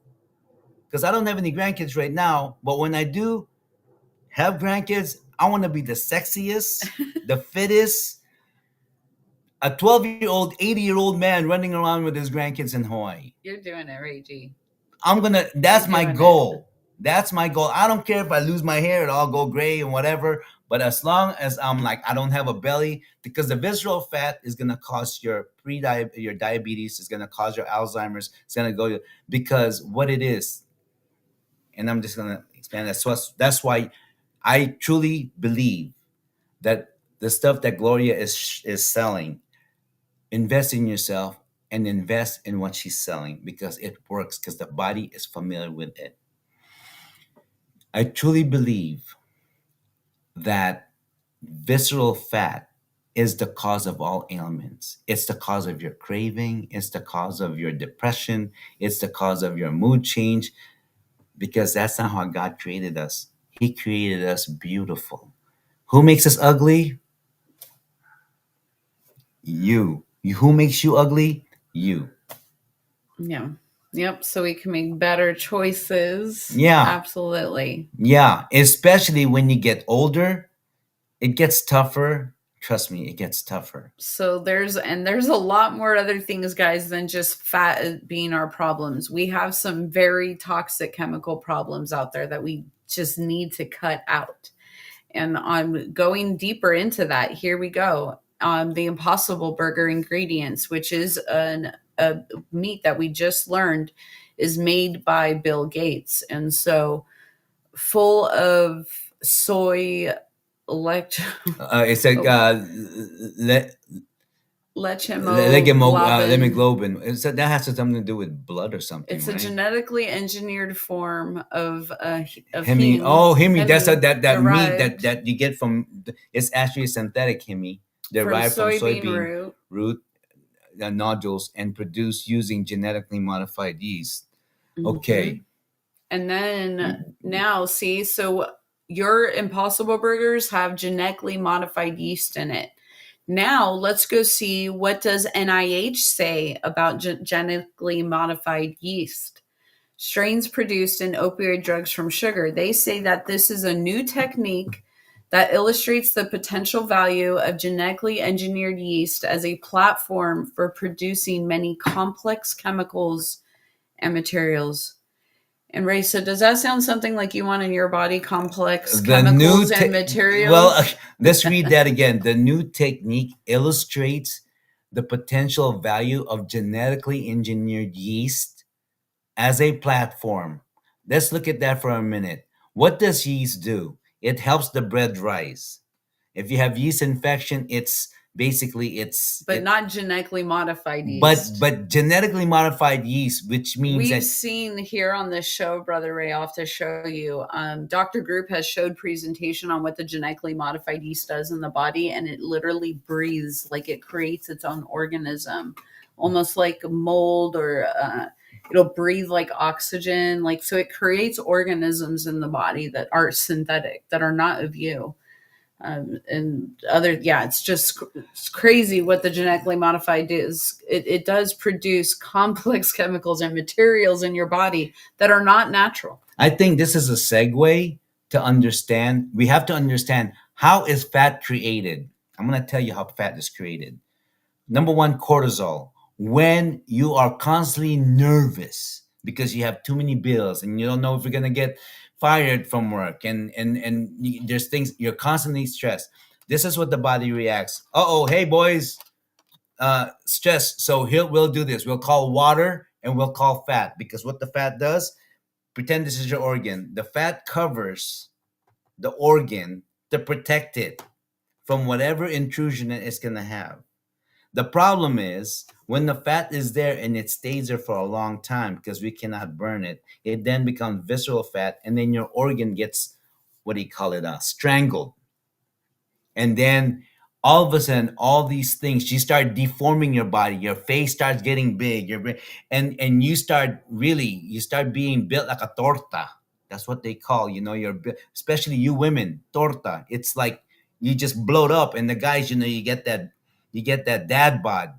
because I don't have any grandkids right now, but when I do have grandkids, I want to be the sexiest, the fittest, a 12-year-old, 80-year-old man running around with his grandkids in Hawaii. You're doing it, Ray G. That's my goal. That's my goal. I don't care if I lose my hair, it'll all go gray and whatever. But as long as I'm like, I don't have a belly, because the visceral fat is going to cause your diabetes, is going to cause your Alzheimer's, it's going to go, because what it is, and I'm just going to expand that. So that's why I truly believe that the stuff that Gloria is selling, invest in yourself and invest in what she's selling, because it works, because the body is familiar with it. I truly believe that visceral fat is the cause of all ailments. It's the cause of your craving. It's the cause of your depression. It's the cause of your mood change, because that's not how God created us. He created us beautiful. Who makes us ugly? You. Who makes you ugly? You. Yeah. Yep. So we can make better choices. Yeah. Absolutely. Yeah. Especially when you get older, it gets tougher. Trust me, it gets tougher. So there's a lot more other things, guys, than just fat being our problems. We have some very toxic chemical problems out there that we just need to cut out. And I'm going deeper into that. Here we go. The Impossible Burger ingredients, which is a meat that we just learned is made by Bill Gates. And so full of soy it's like lemoglobin. So that has something to do with blood or something. It's right? a genetically engineered form of heme. Oh, heme. That's that derived meat that you get from. It's actually synthetic heme derived from soybean root nodules and produced using genetically modified yeast. Okay. And then now, see, so your Impossible Burgers have genetically modified yeast in it. Now let's go see, what does NIH say about genetically modified yeast? Strains produced in opioid drugs from sugar. They say that this is a new technique that illustrates the potential value of genetically engineered yeast as a platform for producing many complex chemicals and materials. And Ray, so does that sound something like you want in your body? Complex The new chemicals and well, materials? let's read that again. The new technique illustrates the potential value of genetically engineered yeast as a platform. Let's look at that for a minute. What does yeast do? It helps the bread rise. If you have yeast infection, it's basically But not genetically modified yeast. but genetically modified yeast, which means We've that seen here on this show, Brother Ray, I'll have to show you. Dr. Group has showed presentation on what the genetically modified yeast does in the body, and it literally breathes, like it creates its own organism, almost like mold, or it'll breathe like oxygen. Like, so it creates organisms in the body that are synthetic, that are not of you. And other, yeah, it's crazy what the genetically modified is. It does produce complex chemicals and materials in your body that are not natural. I think this is a segue to understand. We have to understand, how is fat created. I'm going to tell you how fat is created. Number one, cortisol. When you are constantly nervous because you have too many bills and you don't know if you're going to get fired from work, and there's things, you're constantly stressed. This is what the body reacts. Uh-oh, hey boys, stress. So we'll do this. We'll call water and we'll call fat, because what the fat does, pretend this is your organ. The fat covers the organ to protect it from whatever intrusion it is going to have. The problem is when the fat is there and it stays there for a long time because we cannot burn it, it then becomes visceral fat, and then your organ gets, what do you call it, strangled. And then all of a sudden, all these things, you start deforming your body. Your face starts getting big. And you start being built like a torta. That's what they call, especially you women, torta. It's like you just bloat up, and the guys, you get that dad bod.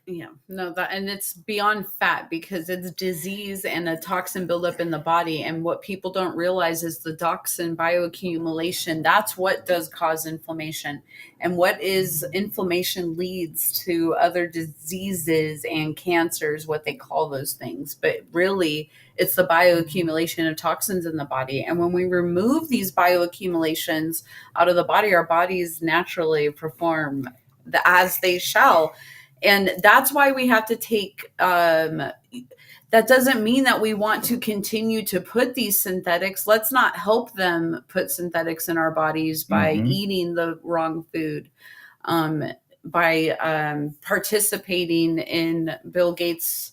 Yeah, no, that, and it's beyond fat because it's disease and a toxin buildup in the body. And what people don't realize is the toxin bioaccumulation. That's what does cause inflammation. And what is inflammation leads to other diseases and cancers, what they call those things. But really, it's the bioaccumulation of toxins in the body. And when we remove these bioaccumulations out of the body, our bodies naturally perform as they shall. And that's why we have to take that doesn't mean that we want to continue to put these synthetics. Let's not help them put synthetics in our bodies by eating the wrong food, by participating in Bill Gates'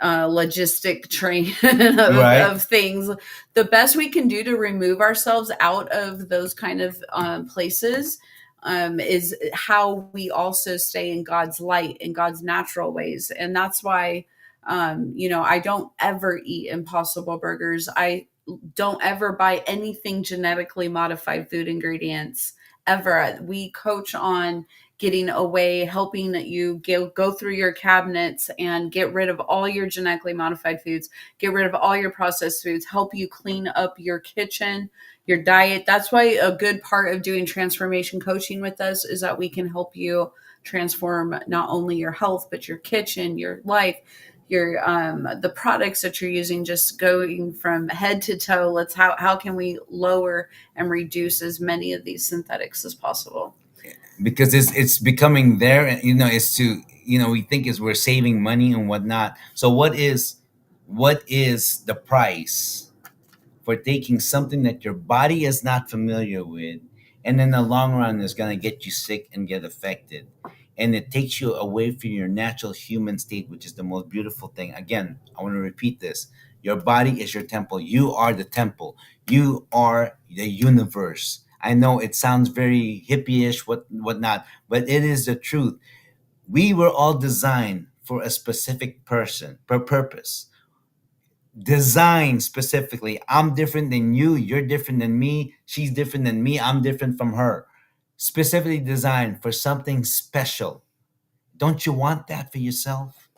logistic train of things. The best we can do to remove ourselves out of those kind of places is how we also stay in God's light, in God's natural ways. And that's why, I don't ever eat Impossible Burgers. I don't ever buy anything genetically modified food ingredients ever. We coach on getting away, helping you go through your cabinets and get rid of all your genetically modified foods, get rid of all your processed foods, help you clean up your kitchen, your diet. That's why a good part of doing transformation coaching with us is that we can help you transform not only your health, but your kitchen, your life, your the products that you're using, just going from head to toe. How can we lower and reduce as many of these synthetics as possible? Because it's becoming there, and it's to, we think is we're saving money and whatnot. So what is the price for taking something that your body is not familiar with, and in the long run is going to get you sick and get affected, and it takes you away from your natural human state, which is the most beautiful thing. Again, I want to repeat this: your body is your temple. You are the temple. You are the universe. I know it sounds very hippie-ish, whatnot, but it is the truth. We were all designed for a specific purpose, designed specifically. I'm different than you. You're different than me. She's different than me. I'm different from her. Specifically designed for something special. Don't you want that for yourself?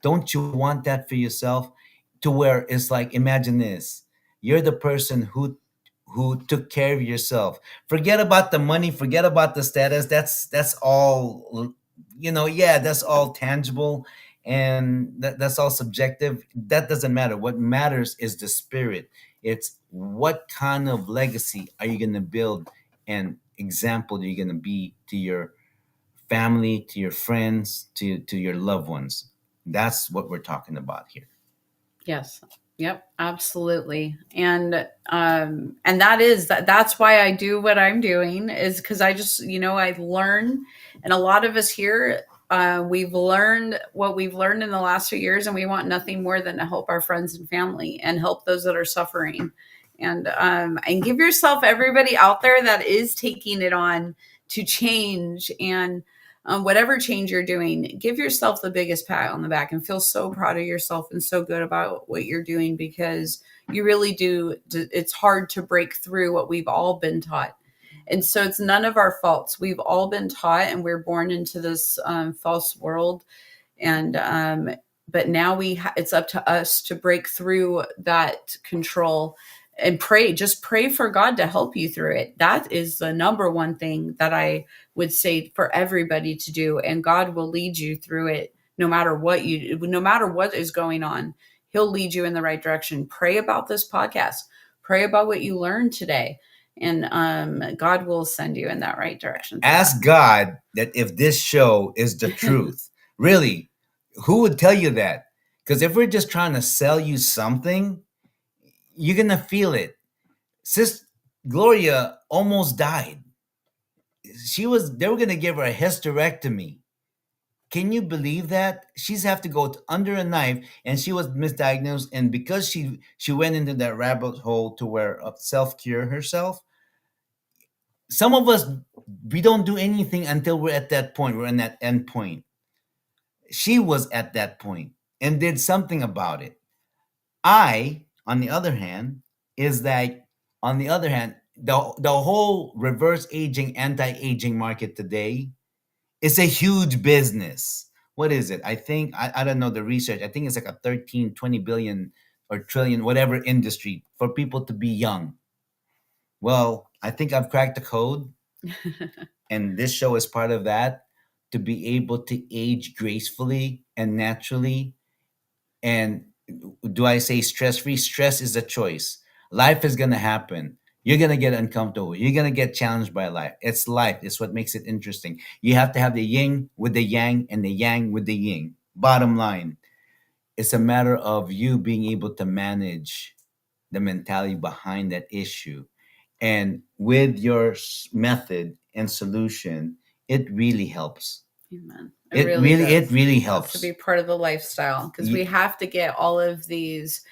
Don't you want that for yourself? To where it's like, imagine this: you're the person who took care of yourself. Forget about the money. Forget about the status. That's all. Yeah, that's all tangible. and that's all subjective. That doesn't matter. What matters is the spirit. It's what kind of legacy are you going to build, and example are you going to be to your family, to your friends, to your loved ones. That's what we're talking about here. Yes. Yep, absolutely. And that's why I do what I'm doing, is because I just, I learn, and a lot of us here, we've learned what we've learned in the last few years, and we want nothing more than to help our friends and family and help those that are suffering. And give yourself, everybody out there that is taking it on to change, and whatever change you're doing, give yourself the biggest pat on the back and feel so proud of yourself and so good about what you're doing, because you really do. It's hard to break through what we've all been taught. And so it's none of our faults. We've all been taught, and we're born into this false world. But now it's up to us to break through that control and pray. Just pray for God to help you through it. That is the number one thing that I would say for everybody to do. And God will lead you through it, no matter what is going on. He'll lead you in the right direction. Pray about this podcast. Pray about what you learned today. And God will send you in that right direction. Ask God that if this show is the truth. Really, who would tell you that? Because if we're just trying to sell you something, you're going to feel it. Sis Gloria almost died. They were going to give her a hysterectomy. Can you believe that? She's have to go under a knife, and she was misdiagnosed. And because she went into that rabbit hole to where self-cure herself, some of us, we don't do anything until we're at that point. We're in that end point. She was at that point and did something about it. On the other hand, the whole reverse aging, anti-aging market today is a huge business. What is it? I don't know the research. I think it's like a 13, 20 billion or trillion, whatever industry for people to be young. Well, I think I've cracked the code, and this show is part of that, to be able to age gracefully and naturally. And do I say stress free? Stress is a choice. Life is going to happen. You're going to get uncomfortable. You're going to get challenged by life. It's life. It's what makes it interesting. You have to have the yin with the yang and the yang with the yin. Bottom line, it's a matter of you being able to manage the mentality behind that issue. And with your method and solution, it really helps. Amen. It really helps to be part of the lifestyle, because we have to get all of these.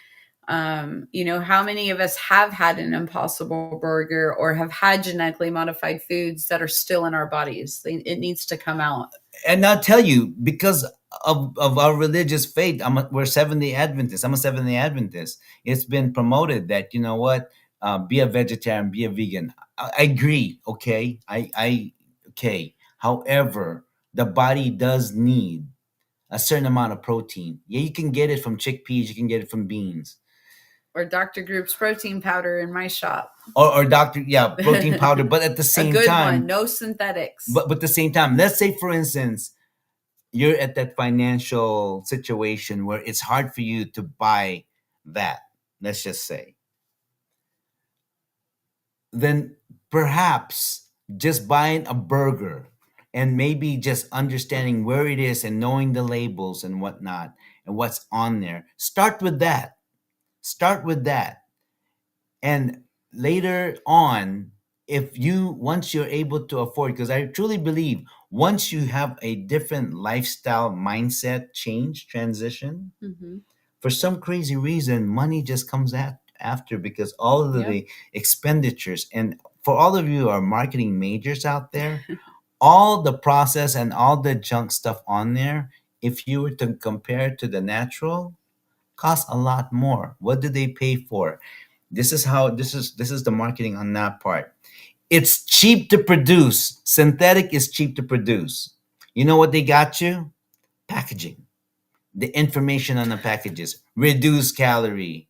How many of us have had an Impossible Burger or have had genetically modified foods that are still in our bodies? It needs to come out. And I'll tell you, because of our religious faith, we're Seventh-day Adventists. I'm a Seventh-day Adventist. It's been promoted that, you know what, be a vegetarian, be a vegan. I agree. Okay. Okay. However, the body does need a certain amount of protein. Yeah, you can get it from chickpeas, you can get it from beans. Or Dr. Group's protein powder in my shop. Or protein powder, but at the same a good time, one, no synthetics. But at the same time, let's say, for instance, you're at that financial situation where it's hard for you to buy that, let's just say. Then perhaps just buying a burger and maybe just understanding where it is and knowing the labels and whatnot and what's on there. Start with that. And later on, once you're able to afford, because I truly believe once you have a different lifestyle mindset transition, for some crazy reason, money just comes after, because all of the expenditures, and for all of you who are marketing majors out there, all the process and all the junk stuff on there, if you were to compare to the natural, costs a lot more. What do they pay for? This is the marketing on that part. It's cheap to produce. Synthetic is cheap to produce. You know what they got you? Packaging. The information on the packages. Reduced calorie.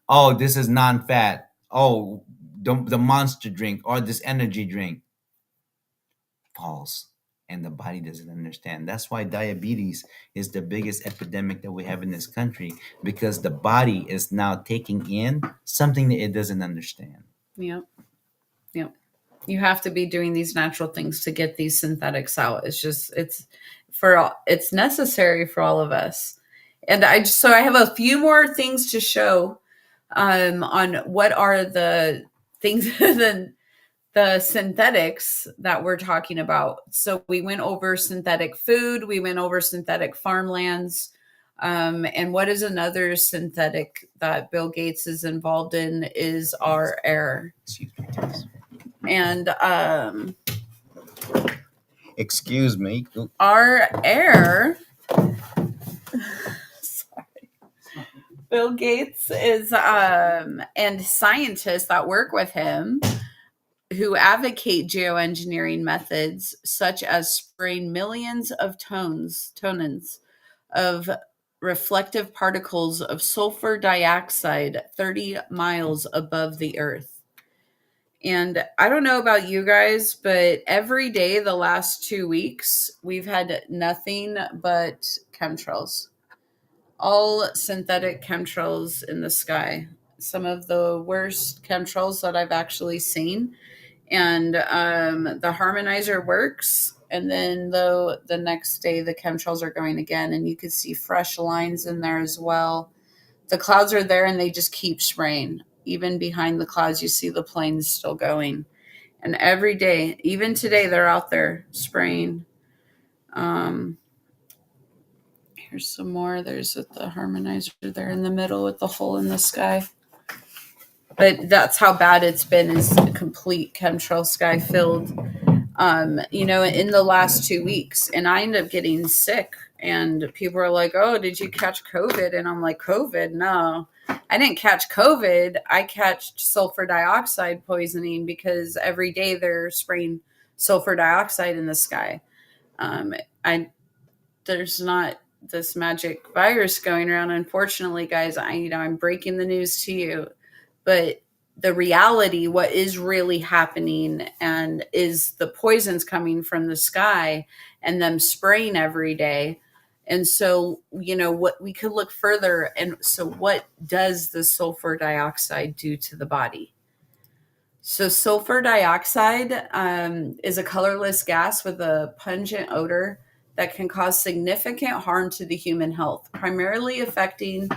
Oh, this is non-fat. Oh, the monster drink or this energy drink. False. and the body doesn't understand. That's why diabetes is the biggest epidemic that we have in this country, because the body is now taking in something that it doesn't understand. Yep. Yep. You have to be doing these natural things to get these synthetics out. It's necessary for all of us. And I have a few more things to show on what are the things the synthetics that we're talking about. So we went over synthetic food, we went over synthetic farmlands, and what is another synthetic that Bill Gates is involved in is our air. Excuse me, Tess. And Excuse me. our air. Sorry. Bill Gates is and scientists that work with him who advocate geoengineering methods such as spraying millions of tonnes of reflective particles of sulfur dioxide 30 miles above the earth. And I don't know about you guys, but every day the last 2 weeks, we've had nothing but chemtrails. All synthetic chemtrails in the sky. Some of the worst chemtrails that I've actually seen. And the harmonizer works, and then the next day the chemtrails are going again, and you could see fresh lines in there as well. The clouds are there and they just keep spraying. Even behind the clouds you see the planes still going, and every day, even today, they're out there spraying. Here's some more. There's the harmonizer there in the middle with the hole in the sky. But that's how bad it's been, is a complete chemtrail sky filled, in the last 2 weeks. And I ended up getting sick, and people are like, oh, did you catch COVID? And I'm like, COVID? No, I didn't catch COVID. I catched sulfur dioxide poisoning, because every day they're spraying sulfur dioxide in the sky. There's not this magic virus going around. Unfortunately, guys, I'm breaking the news to you. But the reality, what is really happening, and is the poisons coming from the sky and them spraying every day. And so, what we could look further. And so what does the sulfur dioxide do to the body? So sulfur dioxide is a colorless gas with a pungent odor that can cause significant harm to the human health, primarily affecting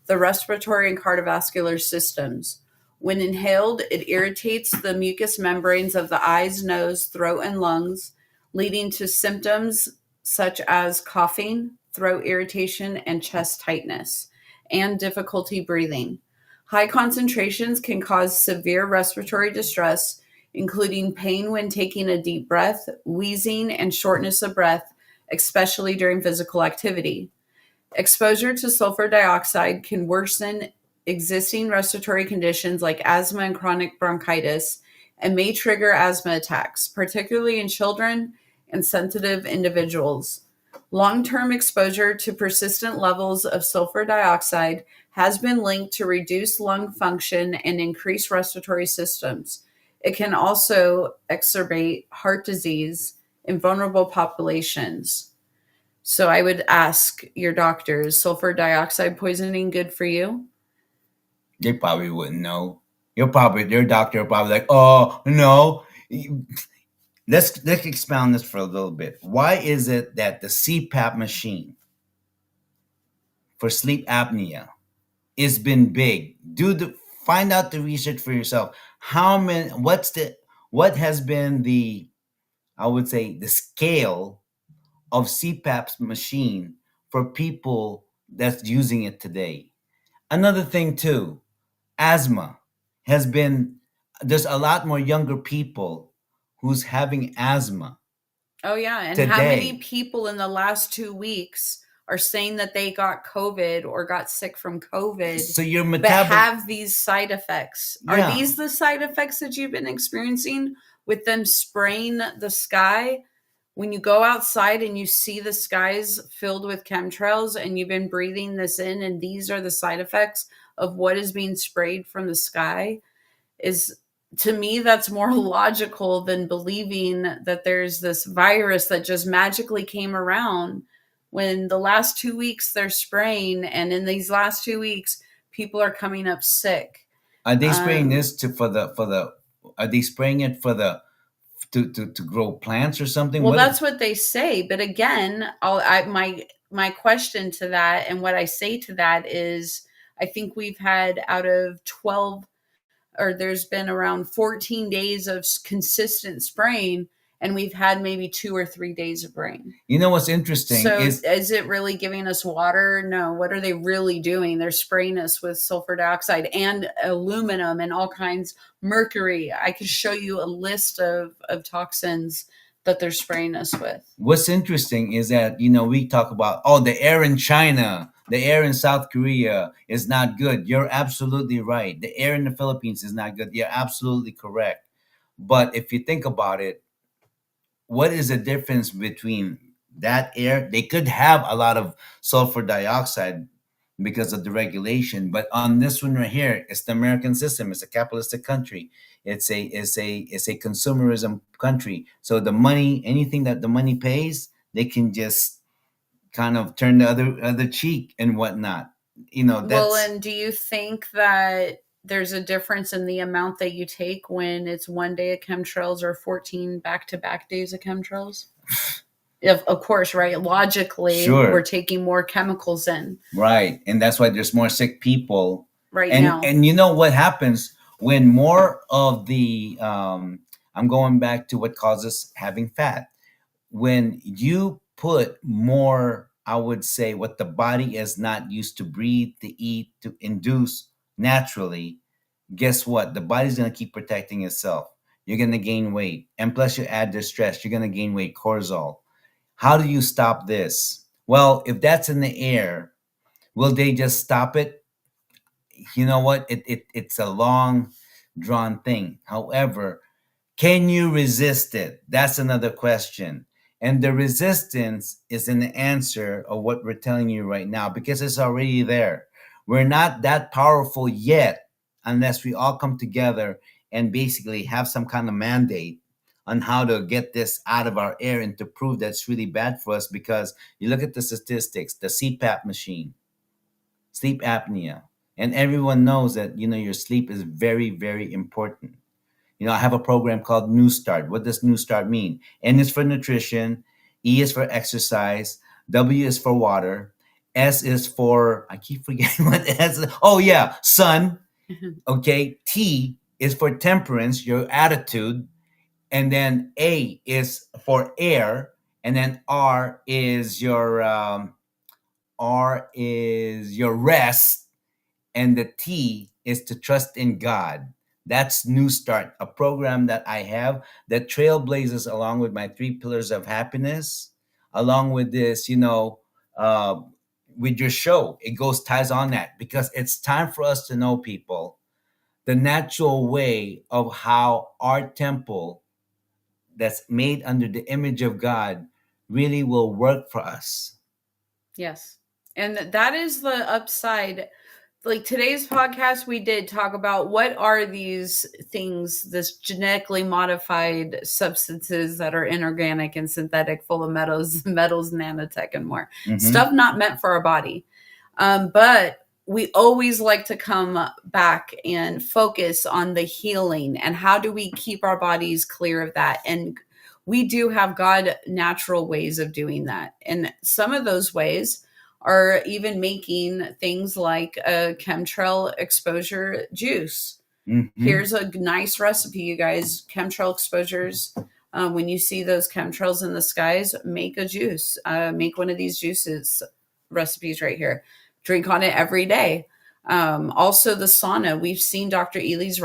the respiratory and cardiovascular systems. When inhaled, it irritates the mucous membranes of the eyes, nose, throat, and lungs, leading to symptoms such as coughing, throat irritation, and chest tightness, and difficulty breathing. High concentrations can cause severe respiratory distress, including pain when taking a deep breath, wheezing, and shortness of breath, especially during physical activity. Exposure to sulfur dioxide can worsen existing respiratory conditions like asthma and chronic bronchitis, and may trigger asthma attacks, particularly in children and sensitive individuals. Long-term exposure to persistent levels of sulfur dioxide has been linked to reduced lung function and increased respiratory systems. It can also exacerbate heart disease in vulnerable populations. So I would ask your doctor, is sulfur dioxide poisoning good for you? They probably wouldn't know. Your doctor will probably like, oh no. Let's expound this for a little bit. Why is it that the CPAP machine for sleep apnea has been big? Find out the research for yourself. What has been the scale of CPAP's machine for people that's using it today? Another thing too, asthma there's a lot more younger people who's having asthma. Oh yeah, and today. How many people in the last 2 weeks are saying that they got COVID or got sick from COVID, so your but have these side effects? Yeah. Are these the side effects that you've been experiencing with them spraying the sky? When you go outside and you see the skies filled with chemtrails and you've been breathing this in, and these are the side effects of what is being sprayed from the sky, is to me, that's more logical than believing that there's this virus that just magically came around when the last 2 weeks they're spraying, and in these last 2 weeks, people are coming up sick. Are they spraying this for the? Are they spraying it for the to grow plants or something? Well, that's what they say. But again, my question to that, and what I say to that is, I think we've had out of 12, or there's been around 14 days of consistent spraying, and we've had maybe 2 or 3 days of rain. You know what's interesting So is it really giving us water? No. What are they really doing? They're spraying us with sulfur dioxide and aluminum and all kinds, mercury. I could show you a list of toxins that they're spraying us with. What's interesting is that, we talk about, the air in China, the air in South Korea is not good. You're absolutely right. The air in the Philippines is not good. You're absolutely correct. But if you think about it, what is the difference between that air? They could have a lot of sulfur dioxide because of the regulation, but on this one right here, it's the American system. It's a capitalistic country. It's a consumerism country. So the money, anything that the money pays, they can just kind of turn the other cheek and whatnot. Well, and do you think that there's a difference in the amount that you take when it's 1 day of chemtrails or 14 back-to-back days of chemtrails? Of course, right? Logically, Sure. We're taking more chemicals in. Right. And that's why there's more sick people now. And you know what happens when more of the, I'm going back to what causes having fat. When you put more, I would say, what the body is not used to breathe, to eat, to induce naturally, guess what? The body's going to keep protecting itself. You're going to gain weight. And plus you add the stress, you're going to gain weight, cortisol. How do you stop this? Well, if that's in the air, will they just stop it? You know what? It's a long drawn thing. However, can you resist it? That's another question. And the resistance is in the answer of what we're telling you right now, because it's already there. We're not that powerful yet unless we all come together and basically have some kind of mandate on how to get this out of our air and to prove that's really bad for us. Because you look at the statistics, the CPAP machine, sleep apnea, and everyone knows that, your sleep is very, very important. I have a program called New Start. What does New Start mean? N is for nutrition, E is for exercise, W is for water, S is for, I keep forgetting what S is. Oh yeah, sun. Okay, T is for temperance, your attitude, and then A is for air, and then R is your rest, and the T is to trust in God. That's New Start, a program that I have that trailblazes along with my 3 pillars of happiness, along with this, with your show. It ties on that, because it's time for us to know, people, the natural way of how our temple that's made under the image of God really will work for us. Yes. And that is the upside. Like today's podcast, we did talk about what are these things, this genetically modified substances that are inorganic and synthetic, full of metals, nanotech, and more. Stuff not meant for our body. But we always like to come back and focus on the healing and how do we keep our bodies clear of that. And we do have God natural ways of doing that. And some of those ways are even making things like a chemtrail exposure juice. Here's a nice recipe, you guys. Chemtrail exposures. When you see those chemtrails in the skies, make a juice. Make one of these juices recipes right here. Drink on it every day. Also the sauna. We've seen Dr. Ely's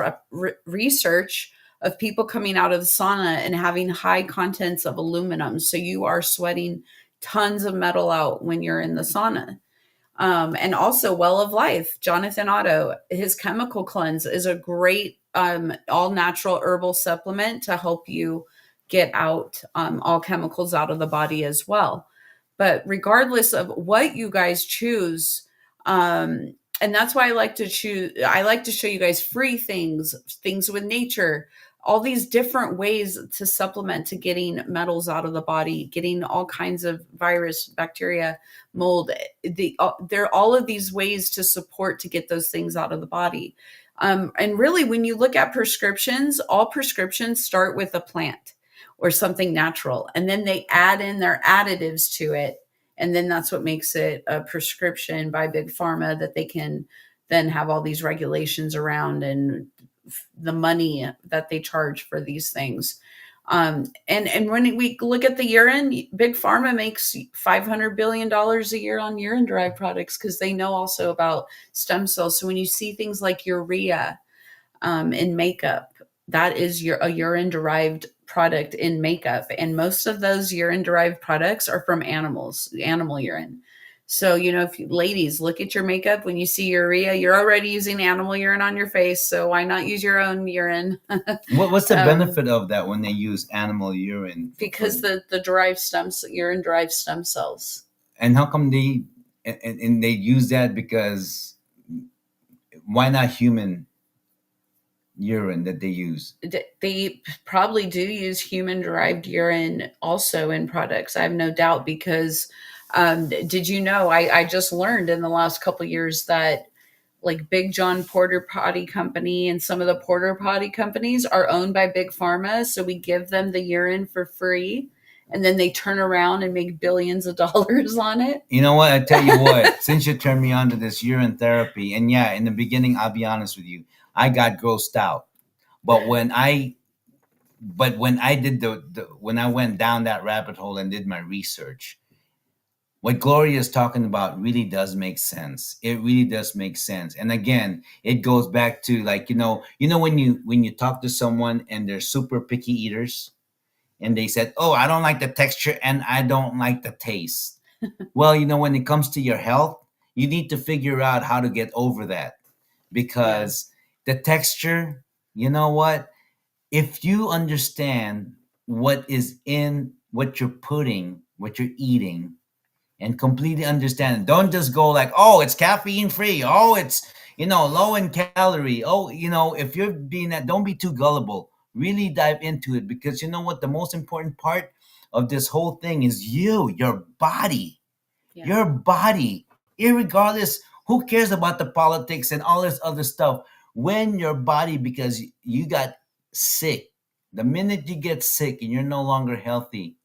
research of people coming out of the sauna and having high contents of aluminum. So you are sweating tons of metal out when you're in the sauna. And also Well of Life, Jonathan Otto, his chemical cleanse is a great all natural herbal supplement to help you get out all chemicals out of the body as well. But regardless of what you guys choose, And that's why I like to show you guys free things with nature, all these different ways to supplement to getting metals out of the body, getting all kinds of virus, bacteria, mold. There are all of these ways to support to get those things out of the body. And really, when you look at prescriptions, all prescriptions start with a plant or something natural, and then they add in their additives to it. And then that's what makes it a prescription by big pharma that they can then have all these regulations around and the money that they charge for these things. And when we look at the urine, big pharma makes $500 billion a year on urine derived products because they know also about stem cells. So when you see things like urea in makeup, that is a urine derived product in makeup. And most of those urine derived products are from animal urine. So, if you ladies look at your makeup, when you see urea, you're already using animal urine on your face. So why not use your own urine? What's the benefit of that when they use animal urine? Because the urine derived stem cells. And how come they use that? Because why not human urine that they use? They probably do use human derived urine also in products. I have no doubt, because did you know, I just learned in the last couple of years that like Big John Porter Potty Company and some of the Porter Potty companies are owned by Big Pharma. So we give them the urine for free, and then they turn around and make billions of dollars on it. You know what? I tell you what, since you turned me on to this urine therapy, and yeah, in the beginning, I'll be honest with you, I got grossed out. But when I did when I went down that rabbit hole and did my research, what Gloria is talking about really does make sense. It really does make sense. And again, it goes back to, like, when you talk to someone and they're super picky eaters, and they said, "Oh, I don't like the texture and I don't like the taste." Well, when it comes to your health, you need to figure out how to get over that, because the texture, you know what? If you understand what is in what you're putting, what you're eating, and completely understand it, don't just go like, "Oh, it's caffeine free. Oh, it's, low in calorie." Oh, if you're being that, don't be too gullible. Really dive into it, because you know what? The most important part of this whole thing is your body. Yeah. Your body, irregardless, who cares about the politics and all this other stuff? When your body, because you got sick, the minute you get sick and you're no longer healthy,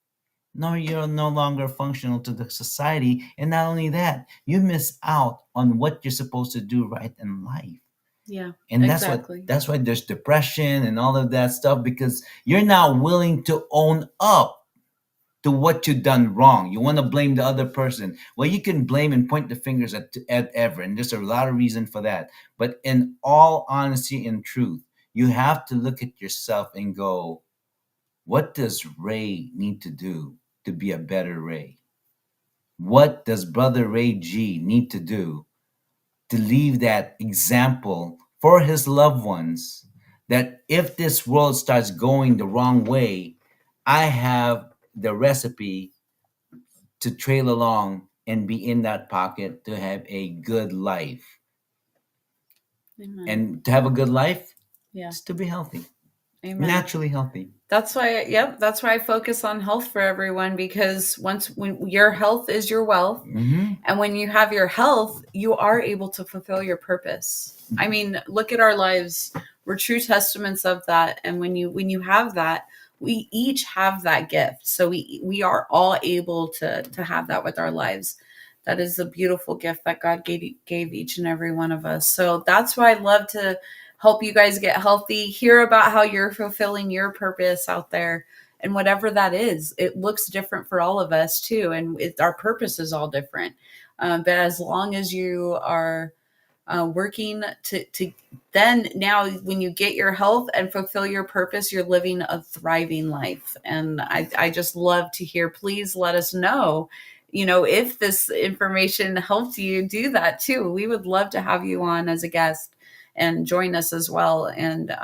no, you're no longer functional to the society. And not only that, you miss out on what you're supposed to do right in life. Yeah. And exactly. that's why there's depression and all of that stuff, because you're not willing to own up to what you've done wrong. You want to blame the other person. Well, you can blame and point the fingers at ever, and there's a lot of reason for that. But in all honesty and truth, you have to look at yourself and go, what does Ray need to do to be a better Ray? What does Brother Ray G need to do to leave that example for his loved ones, that if this world starts going the wrong way, I have the recipe to trail along and be in that pocket to have a good life. Amen. And to have a good life, Yeah. is to be healthy. Amen. Naturally healthy. That's why I focus on health for everyone, because when your health is your wealth, and when you have your health, you are able to fulfill your purpose. I mean, look at our lives. We're true testaments of that. And when you have that, we each have that gift. So we are all able to have that with our lives. That is a beautiful gift that God gave each and every one of us. So that's why I love to help you guys get healthy, hear about how you're fulfilling your purpose out there, and whatever that is. It looks different for all of us too, and our purpose is all different. But as long as you are working to then, now when you get your health and fulfill your purpose, you're living a thriving life. And I just love to hear. Please let us know, if this information helped you do that too. We would love to have you on as a guest and join us as well. And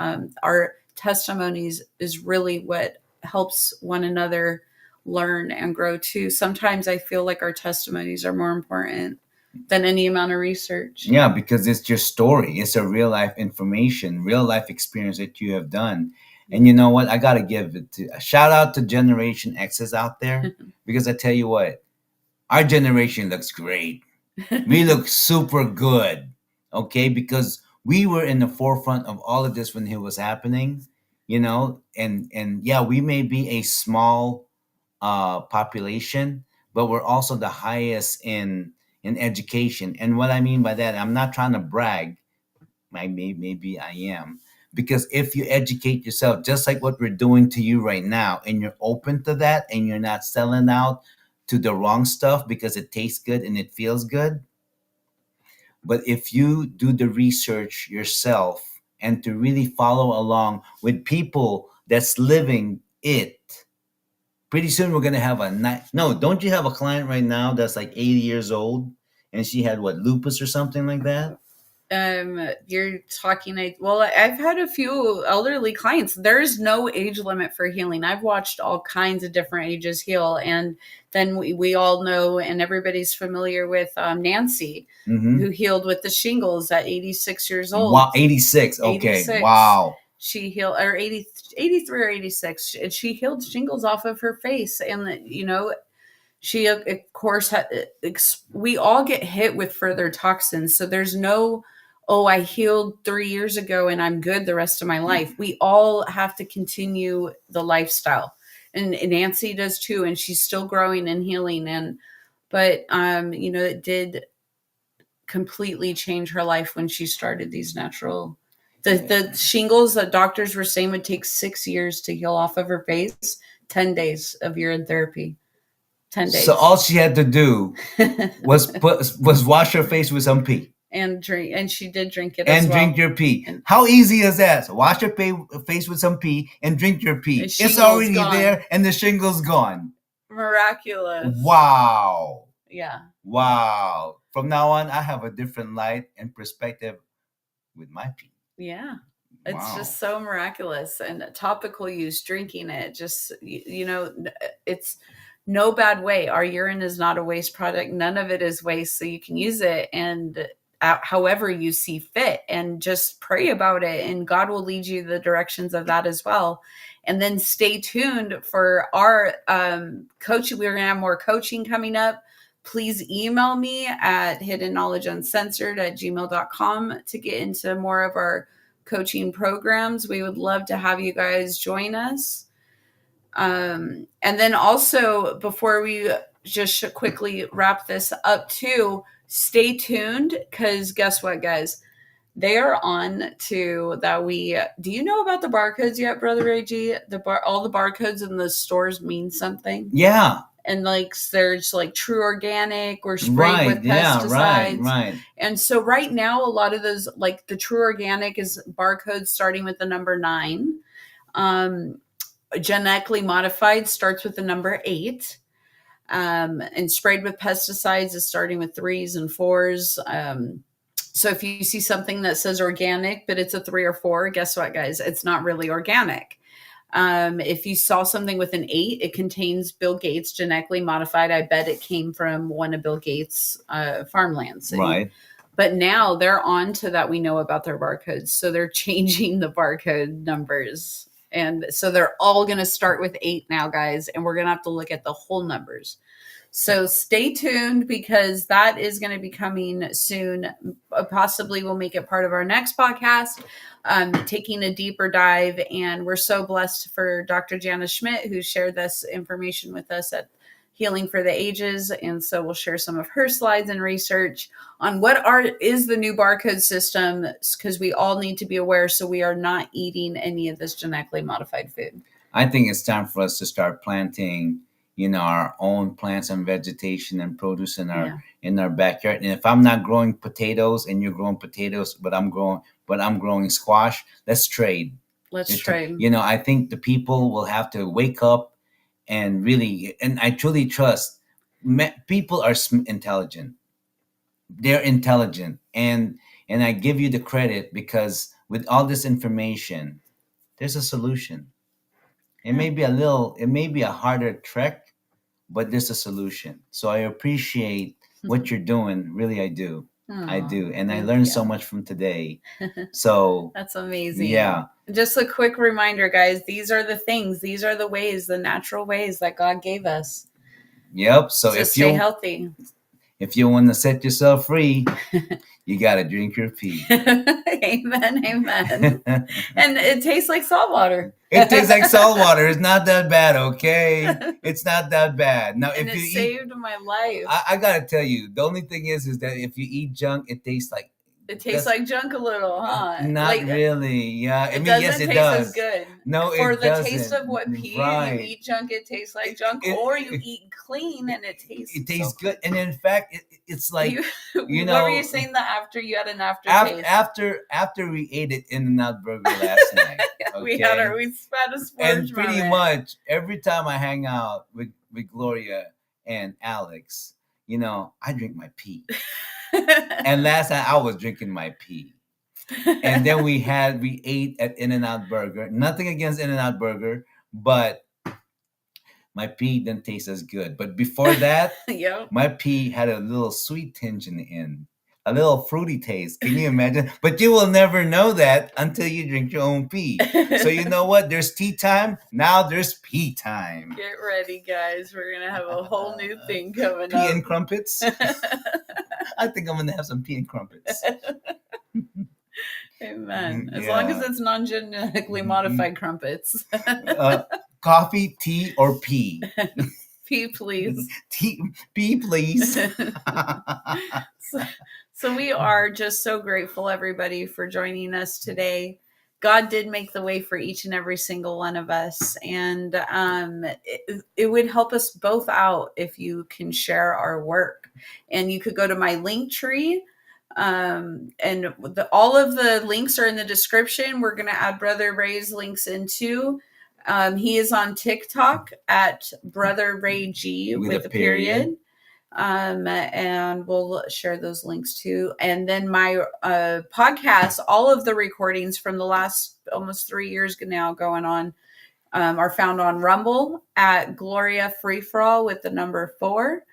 our testimonies is really what helps one another learn and grow too. Sometimes I feel like our testimonies are more important than any amount of research. Yeah, because it's your story. It's a real life information, real life experience that you have done. And you know what? I got to give it to a shout out to Generation X's out there, because I tell you what, our generation looks great. We look super good. Okay, because we were in the forefront of all of this when it was happening, and yeah, we may be a small population, but we're also the highest in education. And what I mean by that, I'm not trying to brag. Maybe I am, because if you educate yourself, just like what we're doing to you right now, and you're open to that, and you're not selling out to the wrong stuff because it tastes good and it feels good. But if you do the research yourself and to really follow along with people that's living it, pretty soon we're gonna have a night. No, don't you have a client right now that's like 80 years old, and she had what, lupus or something like that? You're talking. Well, I've had a few elderly clients. There's no age limit for healing. I've watched all kinds of different ages heal, and then we all know, and everybody's familiar with Nancy, who healed with the shingles at 86 years old. Wow, 86. Okay, 86. Wow. She healed, or 83 or 86. And she healed shingles off of her face, and she of course we all get hit with further toxins. So there's no, oh, I healed 3 years ago and I'm good the rest of my life. We all have to continue the lifestyle, and Nancy does too, and she's still growing and healing. But it did completely change her life when she started these natural. The shingles that doctors were saying would take 6 years to heal off of her face. 10 days of urine therapy. 10 days. So all she had to do was wash her face with some pee. And drink, and she did drink it and as well. Drink your pee. How easy is that? So wash your face with some pee and drink your pee. It's already there, and the shingle's gone. Miraculous. Wow. Yeah. Wow. From now on, I have a different light and perspective with my pee. Yeah. It's just so miraculous. And topical use, drinking it, just, it's no bad way. Our urine is not a waste product. None of it is waste. So you can use it and however you see fit, and just pray about it. And God will lead you the directions of that as well. And then stay tuned for our coaching. We're going to have more coaching coming up. Please email me at hiddenKnowledgeUncensored@gmail.com to get into more of our coaching programs. We would love to have you guys join us. And then also, before we just quickly wrap this up too, stay tuned, because guess what, guys? They are on to that. Do you know about the barcodes yet, Brother AG? All the barcodes in the stores mean something. Yeah. And there's true organic or sprayed with pesticides. Right. And so right now, a lot of those, like the true organic, is barcodes starting with the number 9. Genetically modified starts with the number 8. And sprayed with pesticides is starting with 3s and 4s. So if you see something that says organic, but it's a 3 or 4, guess what, guys? It's not really organic. If you saw something with an 8, it contains Bill Gates genetically modified. I bet it came from one of Bill Gates' farmlands. Right. But now they're on to that. We know about their barcodes. So they're changing the barcode numbers. And so they're all going to start with 8 now, guys. And we're going to have to look at the whole numbers. So stay tuned, because that is going to be coming soon. Possibly we'll make it part of our next podcast, taking a deeper dive. And we're so blessed for Dr. Jana Schmidt, who shared this information with us at Healing for the Ages. And so we'll share some of her slides and research on what is the new barcode system, because we all need to be aware, so we are not eating any of this genetically modified food. I think it's time for us to start planting, our own plants and vegetation and produce in our backyard. And if I'm not growing potatoes and you're growing potatoes, but I'm growing squash, let's trade. Let's trade. I think the people will have to wake up and really, and I truly trust, people are intelligent. They're intelligent, and I give you the credit, because with all this information, there's a solution. It may be a harder trek, but there's a solution. So I appreciate what you're doing. Really, I do. I do. And I thank learned you. so much from today. So That's amazing. yeah. Just a quick reminder, guys, these are the things, these are the ways, the natural ways that God gave us Yep. So to if stay you healthy. if you want to set yourself free, you got to drink your pee. Amen. Amen. And it tastes like salt water. It tastes like salt water. It's not that bad, okay? It's not that bad. Now, And if it you eat, saved my life. I gotta tell you, the only thing is that if you eat junk, it tastes like It tastes like junk a little, huh? Not like, really. Yeah, I It mean, doesn't yes, it taste does. as good. No, For it the doesn't. taste of what pee, Right. you eat junk, it tastes like junk, or you eat clean and it tastes. It tastes so good, and in fact, it's like you know. What were you saying that after you had an aftertaste? After we ate it In-N-Out Burger last night, okay? we had a splurge and pretty moment. much every time I hang out with Gloria and Alex, you know, I drink my pee. And last night I was drinking my pee. And then we ate at In-N-Out Burger. Nothing against In-N-Out Burger, but my pee didn't taste as good. But before that, Yep. my pee had a little sweet tinge in the end. A little fruity taste. Can you imagine? But you will never know that until you drink your own pee. So you know what? There's tea time. Now there's pee time. Get ready, guys. We're going to have a whole new thing coming up. Pea and crumpets? I think I'm going to have some pea and crumpets. Amen. As long as it's non-genetically modified crumpets. Coffee, tea, or pee? Pee, please. Pee, please. So we are just so grateful, everybody, for joining us today. God did make the way for each and every single one of us. And it would help us both out if you can share our work. And you could go to my link tree. And all of the links are in the description. We're going to add Brother Ray's links into. He is on TikTok at Brother Ray G with a period. And we'll share those links too. And then my podcast, all of the recordings from the last almost 3 years now going on, are found on Rumble at Gloria Free For All with the number 4.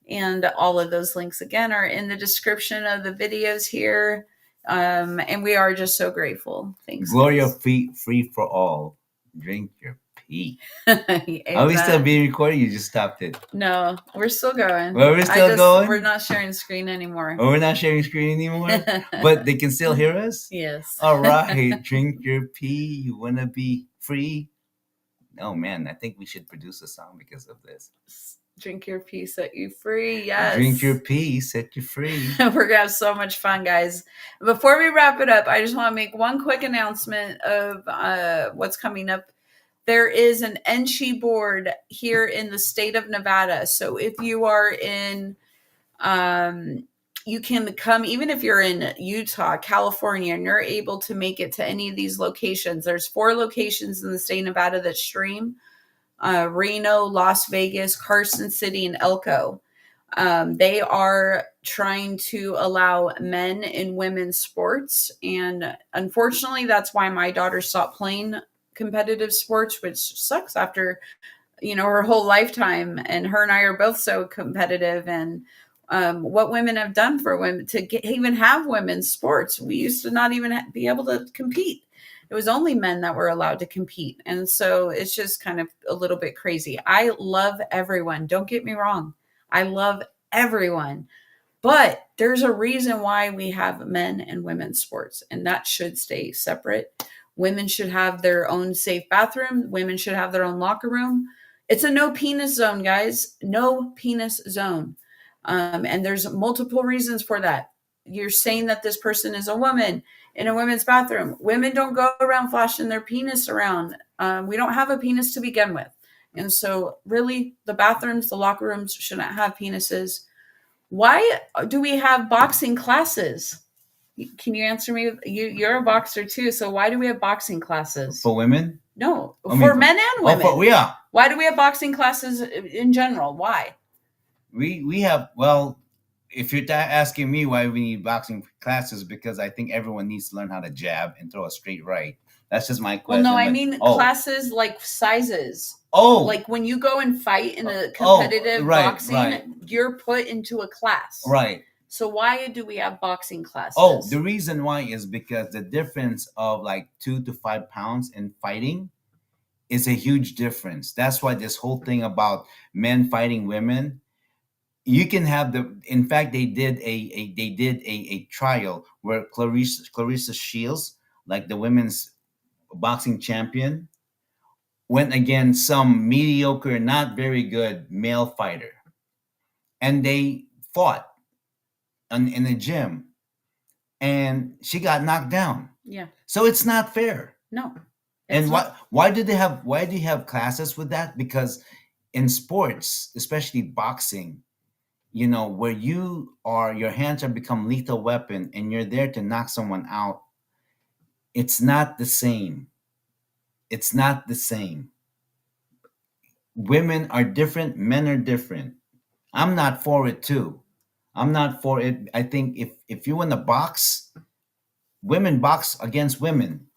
And all of those links again are in the description of the videos here. And we are just so grateful. Thanks. Gloria Free For All. Drink your pee. Are we still being recorded? You just stopped it. No, we're still going. Well, we're still going? We're not sharing screen anymore. Oh, we're not sharing screen anymore? But they can still hear us? Yes. All right. Drink your pee. You want to be free? Oh, man. I think we should produce a song because of this. Drink your pee, set you free. Yes. Drink your pee, set you free. We're going to have so much fun, guys. Before we wrap it up, I just want to make one quick announcement of what's coming up. There is an NKJV board here in the state of Nevada. So if you are in, you can come, even if you're in Utah, California, and you're able to make it to any of these locations. There's 4 locations in the state of Nevada that stream. Reno, Las Vegas, Carson City, and Elko. They are trying to allow men and women's sports. And unfortunately, that's why my daughter stopped playing competitive sports, which sucks after, her whole lifetime. And her and I are both so competitive. And what women have done for women to even have women's sports. We used to not even be able to compete. It was only men that were allowed to compete. And so it's just kind of a little bit crazy. I love everyone. Don't get me wrong. I love everyone. But there's a reason why we have men and women's sports, and that should stay separate. Women should have their own safe bathroom. Women should have their own locker room. It's a no penis zone, guys. No penis zone. And there's multiple reasons for that. You're saying that this person is a woman in a women's bathroom. Women don't go around flashing their penis around. We don't have a penis to begin with. And so really the bathrooms, the locker rooms shouldn't have penises. Why do we have boxing classes? Can you answer me? You're a boxer too. So why do we have boxing classes? For women? No, for men and women. Why do we have boxing classes in general? Why? We have, well, if you're asking me why we need boxing classes, because I think everyone needs to learn how to jab and throw a straight right. That's just my Well, question. no, I but- mean oh, classes like sizes. oh, Like when you go and fight in a competitive right, boxing, right. you're put into a class. right. So why do we have boxing classes? Oh, the reason why is because the difference of like 2 to 5 pounds in fighting is a huge difference. That's why this whole thing about men fighting women, you can have the. In fact, they did a trial where Clarissa Shields, like the women's boxing champion, went against some mediocre, not very good male fighter, and they fought in a gym, and she got knocked down. Yeah. So it's not fair. No. And why do you have classes with that? Because in sports, especially boxing, where your hands are become lethal weapon and you're there to knock someone out, it's not the same. It's not the same. Women are different, men are different. I'm not for it too. I'm not for it. I think if you want to box, women box against women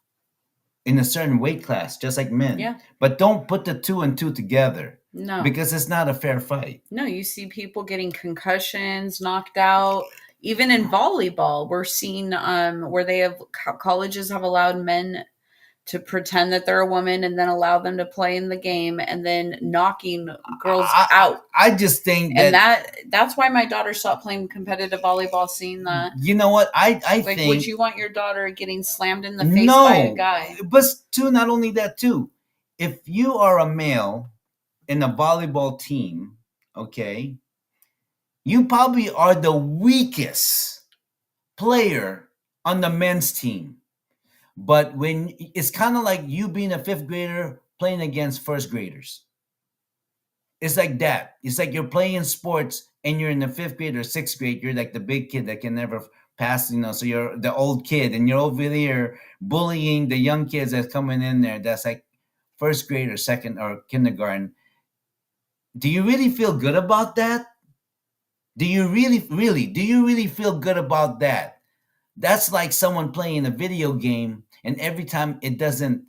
in a certain weight class, just like men. Yeah. But don't put the 2 and 2 together. No. Because it's not a fair fight. No, you see people getting concussions, knocked out. Even in volleyball, we're seeing where they have colleges have allowed men to pretend that they're a woman and then allow them to play in the game and then knocking girls out. I just think that, and that's why my daughter stopped playing competitive volleyball, seeing that. You know what? I like, think, would you want your daughter getting slammed in the face by a guy? But not only that too. If you are a male in a volleyball team, okay, you probably are the weakest player on the men's team. But when it's kind of like you being a 5th grader playing against 1st graders. It's like that. It's like you're playing sports and you're in the 5th grade or 6th grade. You're like the big kid that can never pass, so you're the old kid and you're over there bullying the young kids that's coming in there. That's like 1st grade or 2nd or kindergarten. Do you really feel good about that? Do you really feel good about that? That's like someone playing a video game and every time it doesn't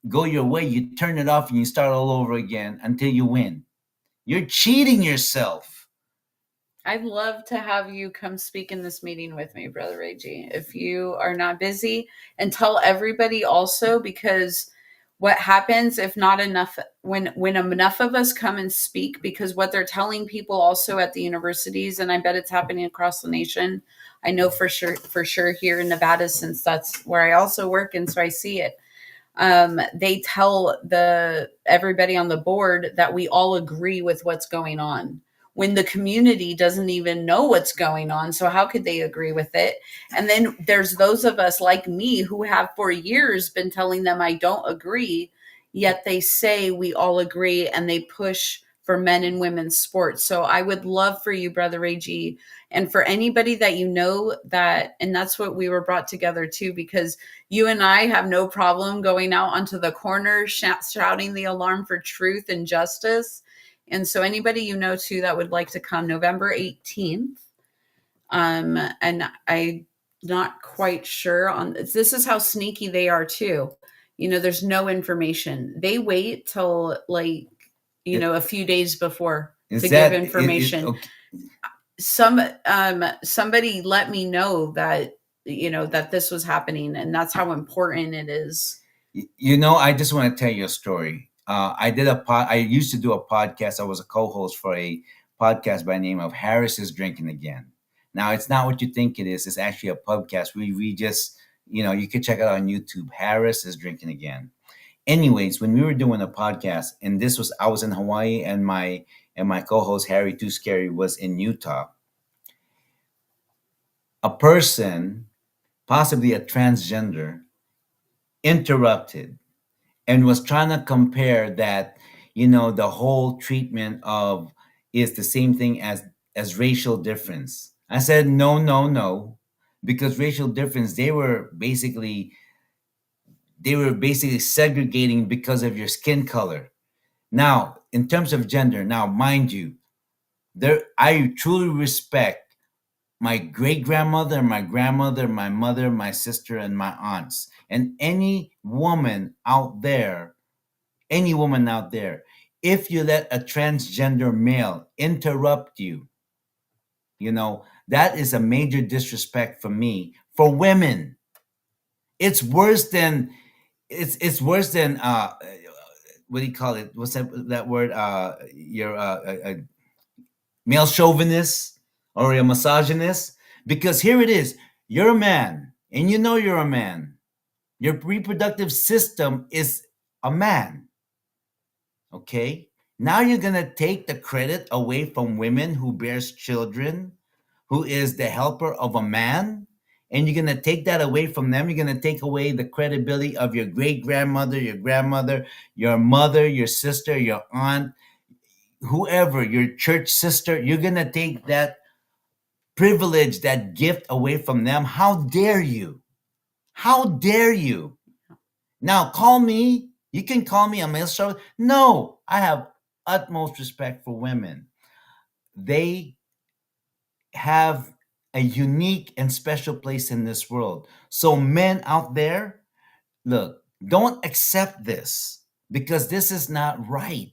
go your way, you turn it off and you start all over again until you win. You're cheating yourself. I'd love to have you come speak in this meeting with me, Brother Reggie, if you are not busy, and tell everybody also, because what happens if not enough, when enough of us come and speak, because what they're telling people also at the universities, and I bet it's happening across the nation. I know for sure here in Nevada, since that's where I also work. And so I see it. They tell everybody on the board that we all agree with what's going on, when the community doesn't even know what's going on. So how could they agree with it? And then there's those of us like me who have for years been telling them I don't agree, yet they say we all agree and they push for men and women's sports. So I would love for you, Brother Reggie, and for anybody that you know that, and that's what we were brought together to, because you and I have no problem going out onto the corner, shouting the alarm for truth and justice. And so anybody you know too that would like to come November 18th, and I'm not quite sure on this is how sneaky they are too. There's no information. They wait till a few days before to give information. Okay. Somebody let me know that that this was happening, and that's how important it is. I just want to tell you a story. I used to do a podcast. I was a co-host for a podcast by the name of Harris is Drinking Again. Now, it's not what you think it is. It's actually a podcast. We just, you can check it out on YouTube. Harris is Drinking Again. Anyways, when we were doing a podcast, and I was in Hawaii, and my co-host Harry Too Scary was in Utah. A person, possibly a transgender, interrupted and was trying to compare that, the whole treatment of is the same thing as racial difference. I said, no, because racial difference, they were basically segregating because of your skin color. Now, in terms of gender, now, mind you, I truly respect my great grandmother, my grandmother, my mother, my sister, and my aunts. And any woman out there, if you let a transgender male interrupt you, that is a major disrespect for me, for women. It's worse than it's worse than what do you call it? What's that word? You're a male chauvinist or a misogynist, because here it is. You're a man, and you're a man. Your reproductive system is a man. Okay? Now you're going to take the credit away from women who bears children, who is the helper of a man, and you're going to take that away from them. You're going to take away the credibility of your great grandmother, your grandmother, your mother, your sister, your aunt, whoever, your church sister. You're going to take that privilege, that gift away from them. How dare you? How dare you? Now, you can call me a male chauvinist. No, I have utmost respect for women. They have a unique and special place in this world. So, men out there, look, don't accept this, because this is not right.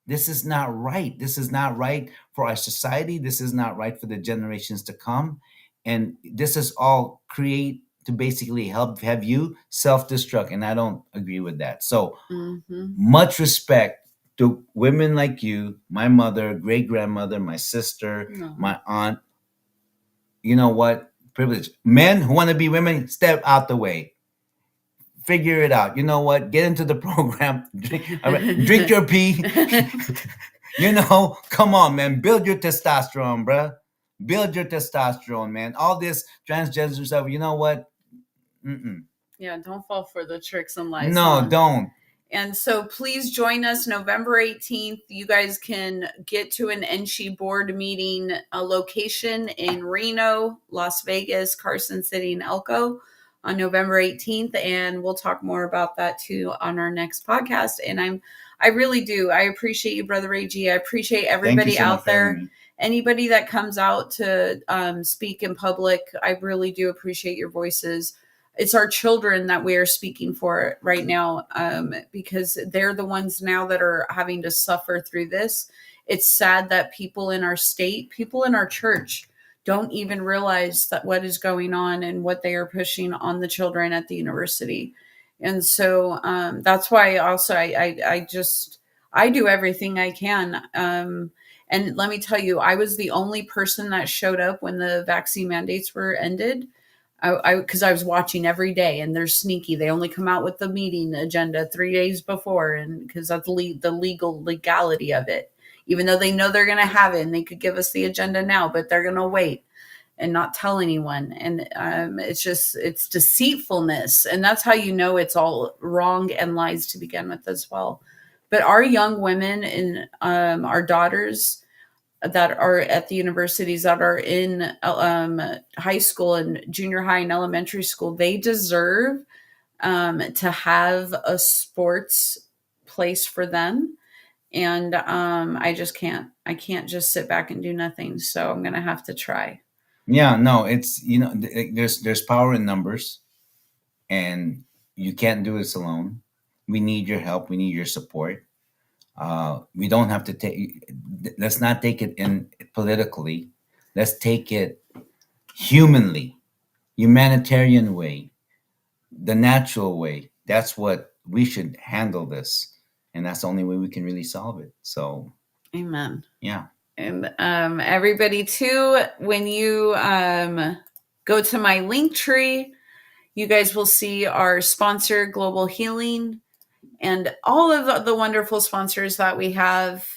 This is not right. This is not right for our society. This is not right for the generations to come. And this is all create to basically have you self-destruct. And I don't agree with that. So much respect to women like you, my mother, great grandmother, my sister, my aunt. You know what? Privilege. Men who want to be women, step out the way. Figure it out. You know what? Get into the program. Drink your pee. Come on, man. Build your testosterone, bruh. Build your testosterone, man. All this transgender stuff, you know what? Yeah, don't fall for the tricks and lies. No, don't. And so please join us November 18th. You guys can get to an NSHE board meeting, a location in Reno, Las Vegas, Carson City, and Elko on November 18th. And we'll talk more about that too on our next podcast. And I really do. I appreciate you, Brother AG. I appreciate everybody out there. Anybody that comes out to speak in public, I really do appreciate your voices. It's our children that we are speaking for right now, because they're the ones now that are having to suffer through this. It's sad that people in our state, people in our church, don't even realize that what is going on and what they are pushing on the children at the university. And so that's why also I do everything I can. And let me tell you, I was the only person that showed up when the vaccine mandates were ended. Because I was watching every day, and they're sneaky. They only come out with the meeting agenda 3 days before, and because that's the legality of it. Even though they know they're going to have it, and they could give us the agenda now, but they're going to wait and not tell anyone. And it's deceitfulness, and that's how you know it's all wrong and lies to begin with as well. But our young women and our daughters that are at the universities, that are in high school and junior high and elementary school, they deserve to have a sports place for them. And I can't just sit back and do nothing. So I'm going to have to try. Yeah, no, it's, there's power in numbers, and you can't do this alone. We need your help. We need your support. We don't have to let's not take it in politically. Let's take it humanly, humanitarian way, the natural way. That's what we should handle this. And that's the only way we can really solve it. So, amen. Yeah. And everybody too, when you go to my link tree, you guys will see our sponsor, Global Healing, and all of the wonderful sponsors that we have.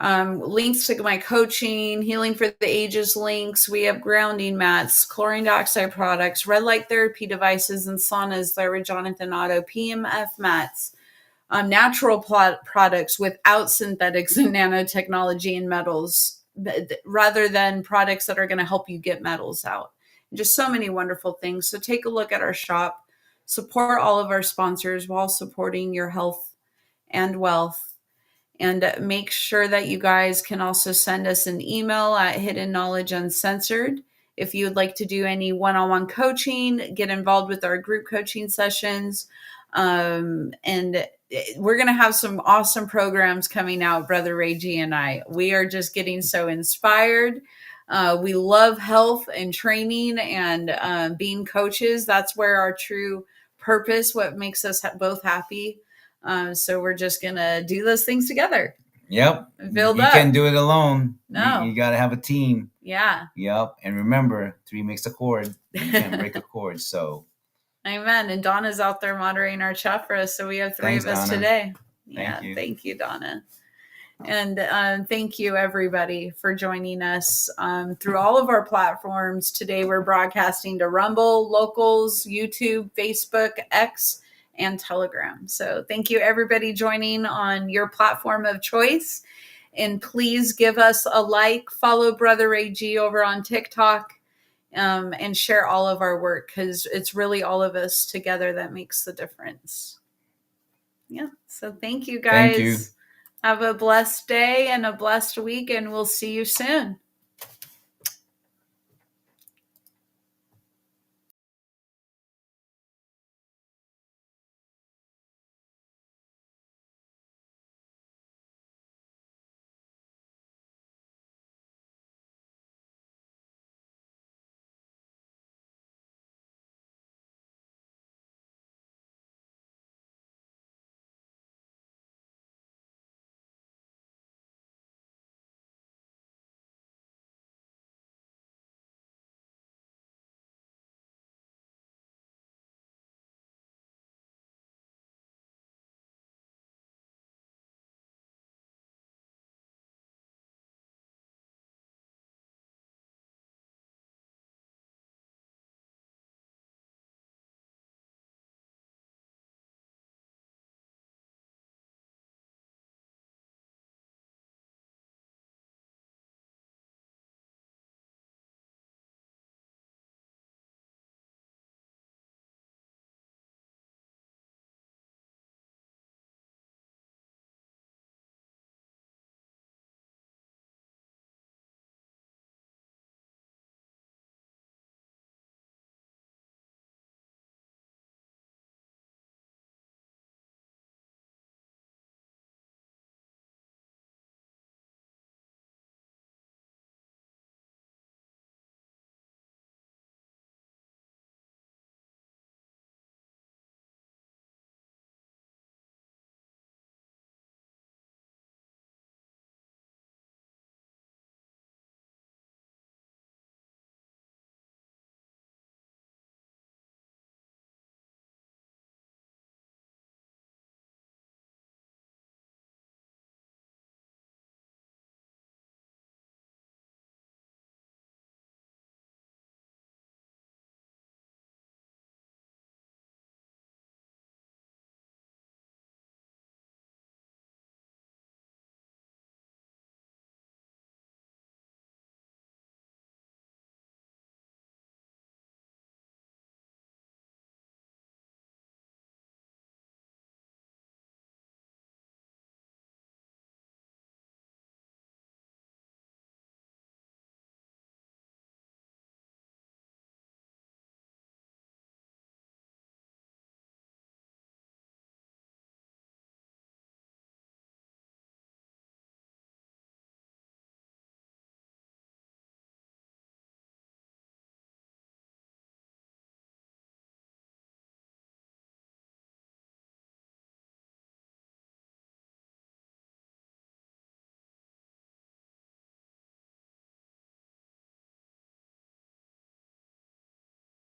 Links to my coaching, Healing for the Ages links. We have grounding mats, chlorine dioxide products, red light therapy devices, and saunas there with Jonathan Otto, PMF mats, natural products without synthetics and nanotechnology and metals, rather than products that are going to help you get metals out. Just so many wonderful things. So take a look at our shop. Support all of our sponsors while supporting your health and wealth. And make sure that you guys can also send us an email at hiddenKnowledgeUncensored If you would like to do any one-on-one coaching, get involved with our group coaching sessions. And we're going to have some awesome programs coming out, Brother Reggie and I. We are just getting so inspired. We love health and training and being coaches. That's where our true purpose, what makes us both happy. So we're just going to do those things together. Yep. Build you up. can't do it alone. No. You got to have a team. Yeah. Yep. And remember, 3 makes a chord. You can't break a chord. So. Amen. And Donna's out there moderating our chat for us. So we have 3 of us Donna. today. Thank you, Donna. And thank you, everybody, for joining us through all of our platforms. Today, we're broadcasting to Rumble, Locals, YouTube, Facebook, X, and Telegram. So thank you, everybody, joining on your platform of choice. And please give us a like, follow Brother AG over on TikTok, and share all of our work, because it's really all of us together that makes the difference. Yeah. So thank you, guys. Thank you. Have a blessed day and a blessed week, and we'll see you soon.